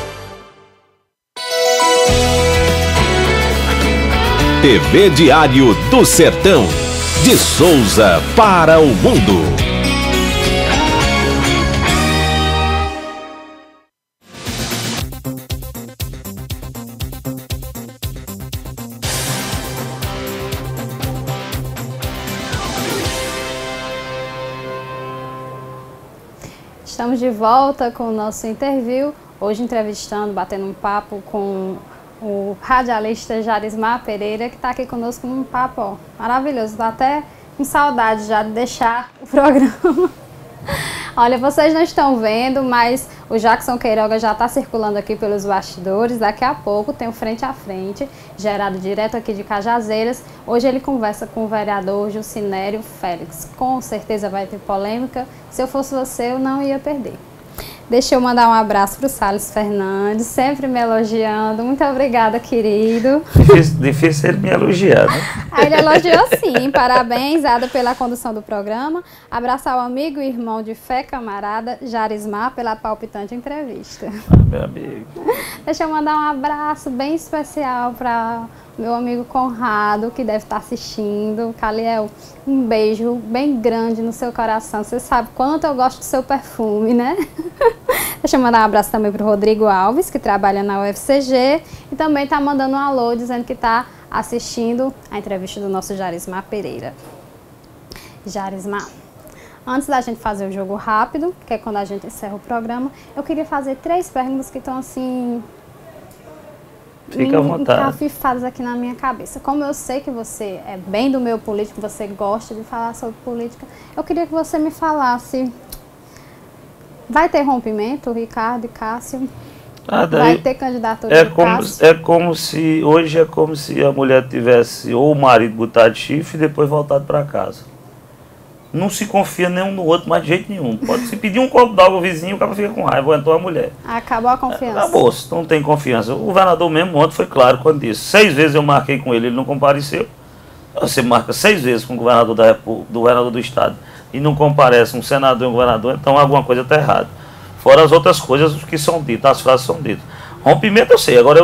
TV Diário do Sertão. De Souza para o mundo. Estamos de volta com o nosso interview, hoje entrevistando, batendo um papo com o radialista Jarismar Pereira, que está aqui conosco num papo maravilhoso. Estou até com saudade já de deixar o programa. Olha, vocês não estão vendo, mas o Jackson Queiroga já está circulando aqui pelos bastidores. Daqui a pouco tem o Frente a Frente, gerado direto aqui de Cajazeiras. Hoje ele conversa com o vereador Jucinério Félix. Com certeza vai ter polêmica. Se eu fosse você, eu não ia perder. Deixa eu mandar um abraço para o Salles Fernandes, sempre me elogiando. Muito obrigada, querido. Difícil ele me elogiar, né? Ele elogiou sim. Parabéns, Ada, pela condução do programa. Abraçar o amigo e irmão de fé, camarada Jarismar, pela palpitante entrevista. Meu amigo. Deixa eu mandar um abraço bem especial para meu amigo Conrado, que deve estar assistindo. Caliel, um beijo bem grande no seu coração. Você sabe quanto eu gosto do seu perfume, né? Deixa eu mandar um abraço também para o Rodrigo Alves, que trabalha na UFCG. E também está mandando um alô, dizendo que está assistindo a entrevista do nosso Jarismar Pereira. Jarismar, antes da gente fazer o jogo rápido, que é quando a gente encerra o programa, eu queria fazer 3 perguntas que estão assim... Fica à vontade. Encafifadas aqui na minha cabeça. Como eu sei que você é bem do meio político, você gosta de falar sobre política, eu queria que você me falasse, vai ter rompimento, Ricardo e Cássio? Vai ter candidatura do Cássio? Hoje é como se a mulher tivesse ou o marido botado de chifre e depois voltado para casa. Não se confia nenhum no outro, mas de jeito nenhum. Pode se pedir um copo d'água ao vizinho, o cara fica com raiva, ou então a mulher. Acabou a confiança. Acabou, não tem confiança. O governador mesmo ontem foi claro quando disse. 6 vezes eu marquei com ele não compareceu. Você marca 6 vezes com o governador do governador do estado e não comparece um senador e um governador, então alguma coisa está errada. Fora as outras coisas que são ditas, as frases são ditas. Rompimento eu sei, agora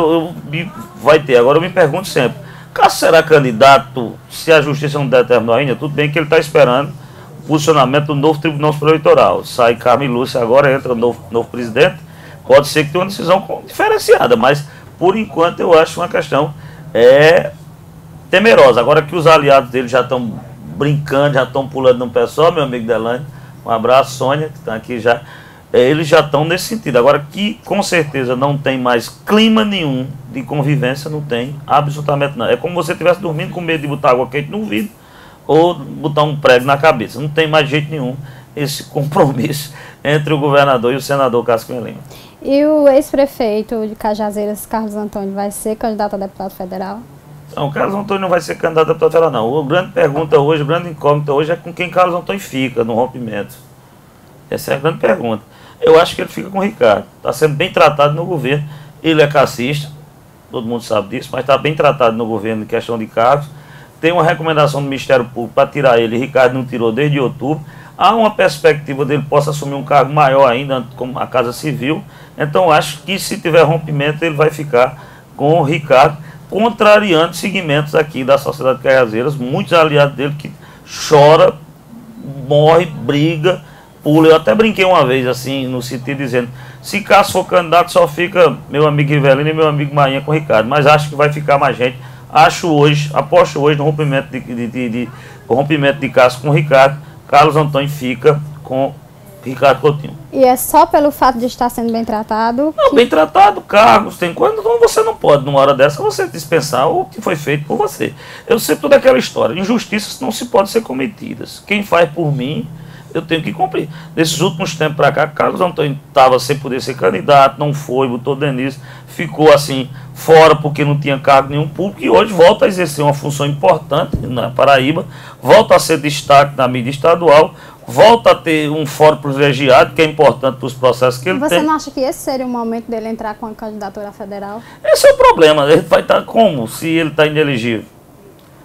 vai ter. Agora eu me pergunto sempre, Cássio será candidato se a justiça não determinou ainda? Tudo bem que ele está esperando posicionamento do novo Tribunal Superior Eleitoral. Sai Carmen Lúcia agora, entra o novo presidente. Pode ser que tenha uma decisão diferenciada, mas por enquanto eu acho uma questão temerosa. Agora que os aliados dele já estão brincando, já estão pulando no pé só, meu amigo Delane, um abraço, Sônia, que está aqui já. Eles já estão nesse sentido. Agora que com certeza não tem mais clima nenhum de convivência, não tem absolutamente nada. É como se você estivesse dormindo com medo de botar água quente no vidro ou botar um prego na cabeça. Não tem mais jeito nenhum esse compromisso entre o governador e o senador Cássio Lima. E o ex-prefeito de Cajazeiras, Carlos Antônio, vai ser candidato a deputado federal? Não, o Carlos Antônio não vai ser candidato a deputado federal, não. A grande pergunta hoje, a grande incógnita hoje é com quem Carlos Antônio fica no rompimento. Essa é a grande pergunta. Eu acho que ele fica com o Ricardo. Está sendo bem tratado no governo. Ele é cassista, todo mundo sabe disso, mas está bem tratado no governo em questão de cargos. Tem uma recomendação do Ministério Público para tirar ele. Ricardo não tirou desde outubro. Há uma perspectiva dele possa assumir um cargo maior ainda, como a Casa Civil. Então acho que se tiver rompimento ele vai ficar com o Ricardo, contrariando segmentos aqui da sociedade de Cajazeiras. Muitos aliados dele que chora, morre, briga, pula. Eu até brinquei uma vez assim, no sentido dizendo, se Cássio for candidato só fica meu amigo Rivelino e meu amigo Marinha com o Ricardo. Mas acho que vai ficar mais gente. Aposto hoje no rompimento de Cássio com o Ricardo. Carlos Antônio fica com Ricardo Coutinho. E é só pelo fato de estar sendo bem tratado? Não, bem tratado, cargos, tem coisa, então você não pode, numa hora dessa, você dispensar o que foi feito por você. Eu sei toda aquela história, injustiças não se podem ser cometidas. Quem faz por mim, eu tenho que cumprir. Nesses últimos tempos para cá, Carlos Antônio estava sem poder ser candidato, não foi, botou Denise, ficou assim, fora porque não tinha cargo nenhum público e hoje volta a exercer uma função importante na Paraíba, volta a ser destaque na mídia estadual, volta a ter um fórum privilegiado, que é importante para os processos que ele tem. Você não acha que esse seria o momento dele entrar com a candidatura federal? Esse é o problema, ele vai estar como se ele está inelegível?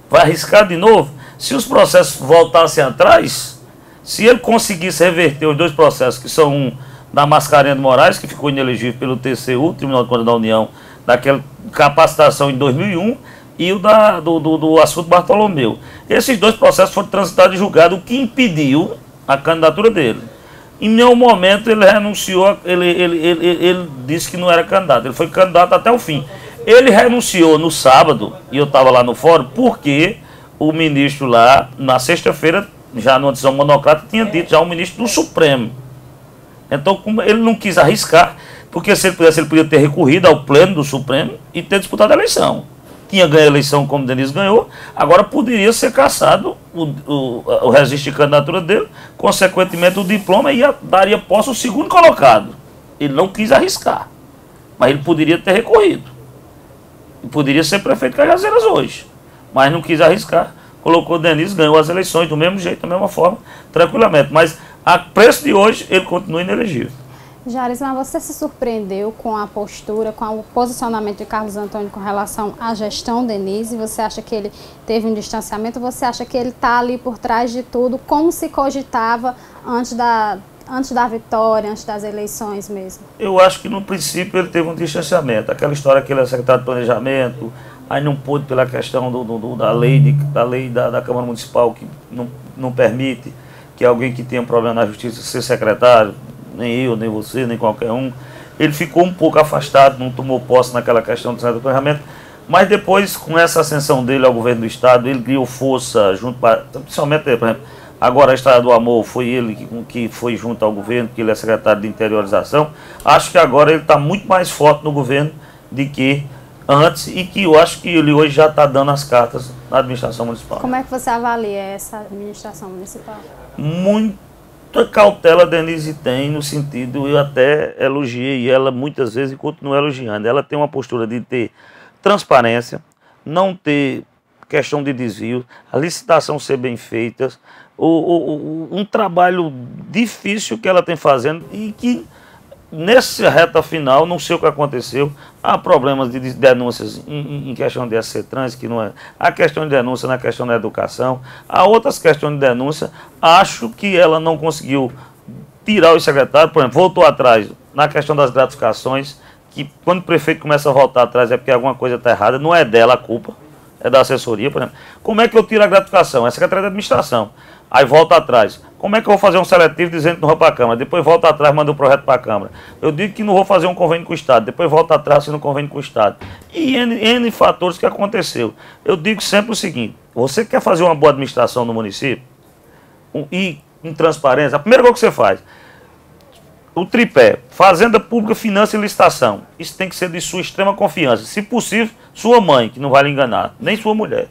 Vai arriscar de novo? Se os processos voltassem atrás, se ele conseguisse reverter os 2 processos, que são um da Mascarenhas Moraes, que ficou inelegível pelo TCU, Tribunal de Contas da União, daquela capacitação em 2001, e o do assunto Bartolomeu. Esses dois processos foram transitados e julgados, o que impediu a candidatura dele. Em nenhum momento ele renunciou, ele disse que não era candidato, ele foi candidato até o fim. Ele renunciou no sábado, e eu estava lá no fórum, porque o ministro lá, na sexta-feira, já numa decisão monocrática, tinha dito já o ministro do Supremo. Então, como ele não quis arriscar, porque se ele pudesse, ele podia ter recorrido ao pleno do Supremo e ter disputado a eleição. Tinha ganho a eleição como Denise ganhou, agora poderia ser cassado o registro de candidatura dele, consequentemente o diploma, e daria posse ao segundo colocado. Ele não quis arriscar, mas ele poderia ter recorrido. Ele poderia ser prefeito de Cajazeiras hoje, mas não quis arriscar. Colocou Denise, ganhou as eleições do mesmo jeito, da mesma forma, tranquilamente. Mas a preço de hoje, ele continua inelegível. Jares, mas você se surpreendeu com a postura, com o posicionamento de Carlos Antônio com relação à gestão Denise? Você acha que ele teve um distanciamento? Você acha que ele está ali por trás de tudo, como se cogitava antes da vitória, antes das eleições mesmo? Eu acho que no princípio ele teve um distanciamento. Aquela história que ele é secretário de Planejamento, aí não pôde pela questão da lei da Câmara Municipal, que não permite que alguém que tenha um problema na justiça ser secretário, nem eu, nem você, nem qualquer um. Ele ficou um pouco afastado, não tomou posse naquela questão do secretário de Planejamento, mas depois, com essa ascensão dele ao governo do Estado, ele criou força junto para, principalmente, por exemplo, agora a Estrada do Amor, foi ele que foi junto ao governo, que ele é secretário de interiorização. Acho que agora ele está muito mais forte no governo do que antes, e que eu acho que ele hoje já está dando as cartas na administração municipal. Como é que você avalia essa administração municipal? Muita cautela a Denise tem, no sentido, eu até elogiei ela muitas vezes e continuo elogiando. Ela tem uma postura de ter transparência, não ter questão de desvio, a licitação ser bem feita, um trabalho difícil que ela tem fazendo, e que nessa reta final, não sei o que aconteceu, há problemas de denúncias em questão de SC Trans, que não é. Há questão de denúncia na questão da educação, há outras questões de denúncia. Acho que ela não conseguiu tirar os secretários, por exemplo, voltou atrás na questão das gratificações, que quando o prefeito começa a voltar atrás é porque alguma coisa está errada, não é dela a culpa, é da assessoria, por exemplo. Como é que eu tiro a gratificação? É a Secretaria de Administração. Aí volta atrás. Como é que eu vou fazer um seletivo dizendo que não vou para a Câmara? Depois volta atrás, manda o projeto para a Câmara. Eu digo que não vou fazer um convênio com o Estado. Depois volta atrás, assina um convênio com o Estado. E N fatores que aconteceu. Eu digo sempre o seguinte: você quer fazer uma boa administração no município e em transparência, a primeira coisa que você faz, o tripé, Fazenda Pública, Finanças e Licitação. Isso tem que ser de sua extrema confiança. Se possível, sua mãe, que não vai lhe enganar, nem sua mulher.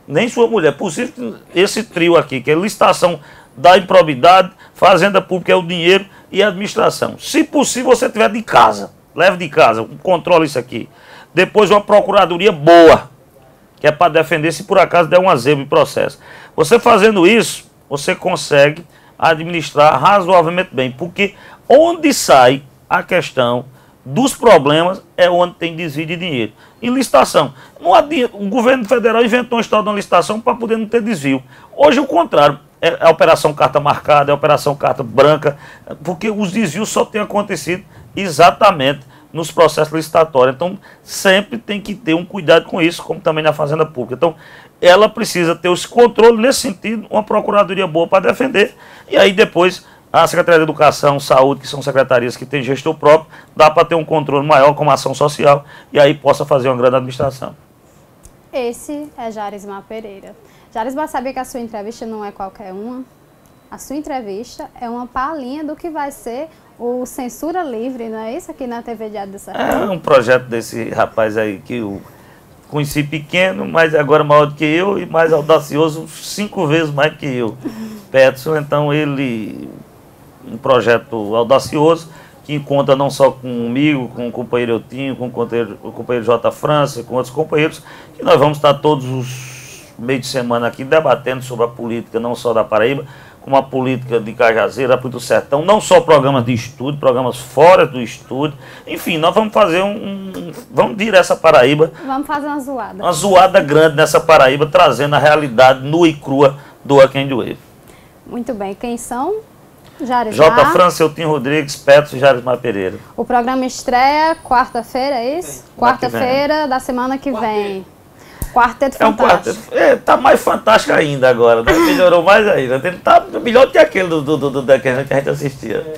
Nem sua mulher. Possível que esse trio aqui, que é licitação da improbidade, Fazenda Pública é o dinheiro e a administração. Se possível, você tiver de casa. Leve de casa, controle isso aqui. Depois uma procuradoria boa, que é para defender se por acaso der um azebo em processo. Você fazendo isso, você consegue administrar razoavelmente bem, porque onde sai a questão dos problemas é onde tem desvio de dinheiro. Em licitação, não adianta, o governo federal inventou uma história de uma licitação para poder não ter desvio. Hoje o contrário, é a operação carta marcada, é a operação carta branca, porque os desvios só têm acontecido exatamente nos processos licitatórios. Então sempre tem que ter um cuidado com isso, como também na Fazenda Pública. Então ela precisa ter esse controle nesse sentido, uma procuradoria boa para defender, e aí depois a Secretaria de Educação, Saúde, que são secretarias que têm gestor próprio, dá para ter um controle maior como ação social, e aí possa fazer uma grande administração. Esse é Jarismar Pereira. Jarismar, sabia que a sua entrevista não é qualquer uma? A sua entrevista é uma palhinha do que vai ser o Censura Livre, não é isso, aqui na TV Diário do Sertão? É um projeto desse rapaz aí que eu conheci pequeno, mas agora maior do que eu e mais audacioso, 5 vezes mais que eu. Peterson, então ele... um projeto audacioso, que conta não só comigo, com o companheiro Eutinho, com o companheiro J. França, com outros companheiros, que nós vamos estar todos os meios de semana aqui debatendo sobre a política, não só da Paraíba, como a política de Cajazeira, do Sertão, não só programas de estúdio, programas fora do estúdio. Enfim, nós vamos fazer vamos vir essa Paraíba. Vamos fazer uma zoada. Uma zoada grande nessa Paraíba, trazendo a realidade nua e crua do Weekend Wave. Muito bem, quem são? Jarismar. J. França, Eutinho Rodrigues, Peterson e Jarismar Pereira. O programa estreia quarta-feira, é isso? Quarta-feira da semana que vem. Quarteto fantástico. Tá mais fantástico ainda agora, né? Melhorou mais ainda. Tá melhor do que aquele que a gente assistia.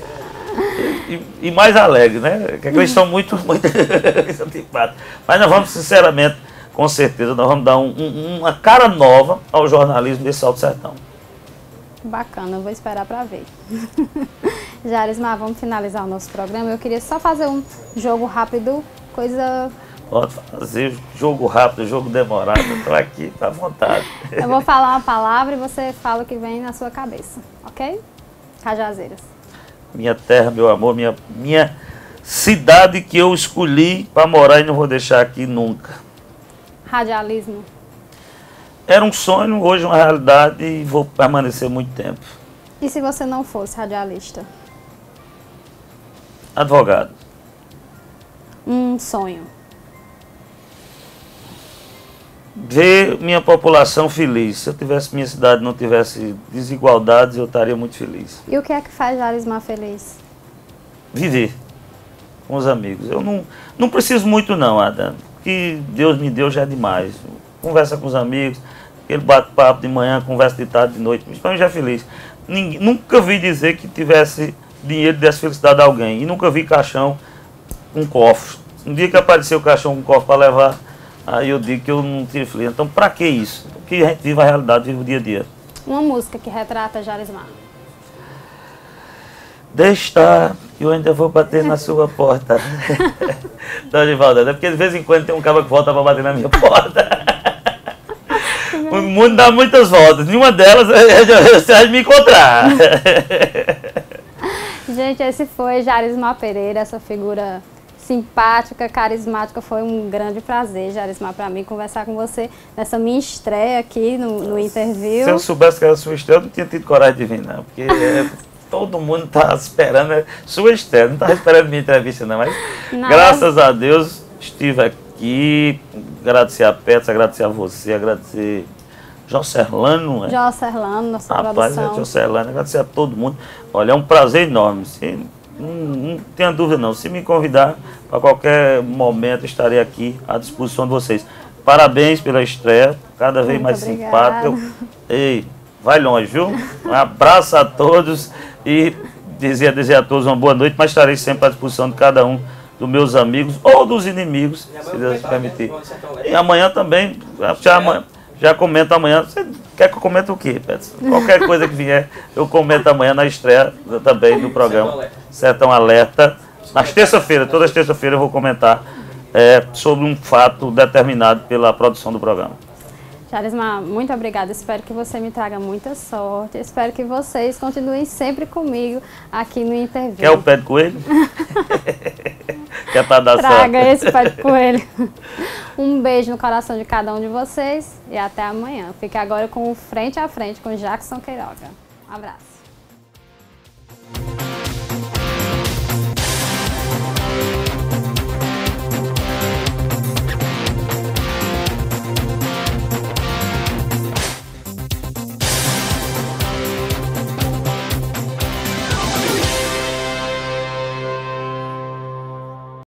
E mais alegre, né? Que eles são muito antipáticos. Mas nós vamos, sinceramente, com certeza, nós vamos dar uma cara nova ao jornalismo desse Alto Sertão. Bacana, eu vou esperar para ver. Jarismar, vamos finalizar o nosso programa. Eu queria só fazer um jogo rápido, coisa... Pode fazer jogo rápido, jogo demorado, eu estou aqui, tá à vontade. Eu vou falar uma palavra e você fala o que vem na sua cabeça, ok? Cajazeiras. Minha terra, meu amor, minha cidade que eu escolhi para morar e não vou deixar aqui nunca. Radialismo. Era um sonho, hoje uma realidade e vou permanecer muito tempo. E se você não fosse radialista? Advogado. Um sonho. Ver minha população feliz. Se eu tivesse minha cidade, não tivesse desigualdades, eu estaria muito feliz. E o que é que faz Jarismar feliz? Viver com os amigos. Eu não preciso muito não, Adam. O que Deus me deu já é demais. Conversa com os amigos, aquele bate-papo de manhã, conversa de tarde, de noite. Mas para mim já é feliz. Nunca vi dizer que tivesse dinheiro e desse felicidade a alguém. E nunca vi caixão com cofre. Um dia que apareceu o caixão com cofre para levar, aí eu digo que eu não tive felicidade. Então, para que isso? Porque a gente vive a realidade, vive o dia a dia. Uma música que retrata Jarismar. Deixa estar, que eu ainda vou bater na sua porta. Dorivaldo, é porque de vez em quando tem um cara que volta para bater na minha porta. O mundo dá muitas voltas, nenhuma delas você vai me encontrar. Gente, esse foi Jarismar Pereira, essa figura simpática, carismática. Foi um grande prazer, Jarismar, para mim, conversar com você nessa minha estreia aqui no Interview. Se eu soubesse que era sua estreia, eu não tinha tido coragem de vir, não. Porque todo mundo está esperando sua estreia, não estava esperando minha entrevista, não. Mas graças a Deus estive aqui. Agradecer a Petros, agradecer a você, agradecer Jocerlano, não é? Jocerlano, nossa produção. Rapaz, Jocerlano, agradecer a todo mundo. Olha, é um prazer enorme. Não tenha dúvida não. Se me convidar, para qualquer momento estarei aqui à disposição de vocês. Parabéns pela estreia, cada vez mais simpática. Ei, vai longe, viu? Um abraço a todos e dizer a todos uma boa noite, mas estarei sempre à disposição de cada um dos meus amigos ou dos inimigos, se Deus permitir. E amanhã também, já comento amanhã. Você quer que eu comente o quê, Petros? Qualquer coisa que vier, eu comento amanhã na estreia também do programa Sertão Alerta. Nas terça-feiras, todas as terças-feiras eu vou comentar sobre um fato determinado pela produção do programa. Jarismar, muito obrigada. Espero que você me traga muita sorte. Espero que vocês continuem sempre comigo aqui no Interview. Quer o pé de coelho? Quer para dar sorte? Traga esse pé de coelho. Um beijo no coração de cada um de vocês e até amanhã. Fique agora com o Frente a Frente com Jackson Queiroga. Um abraço.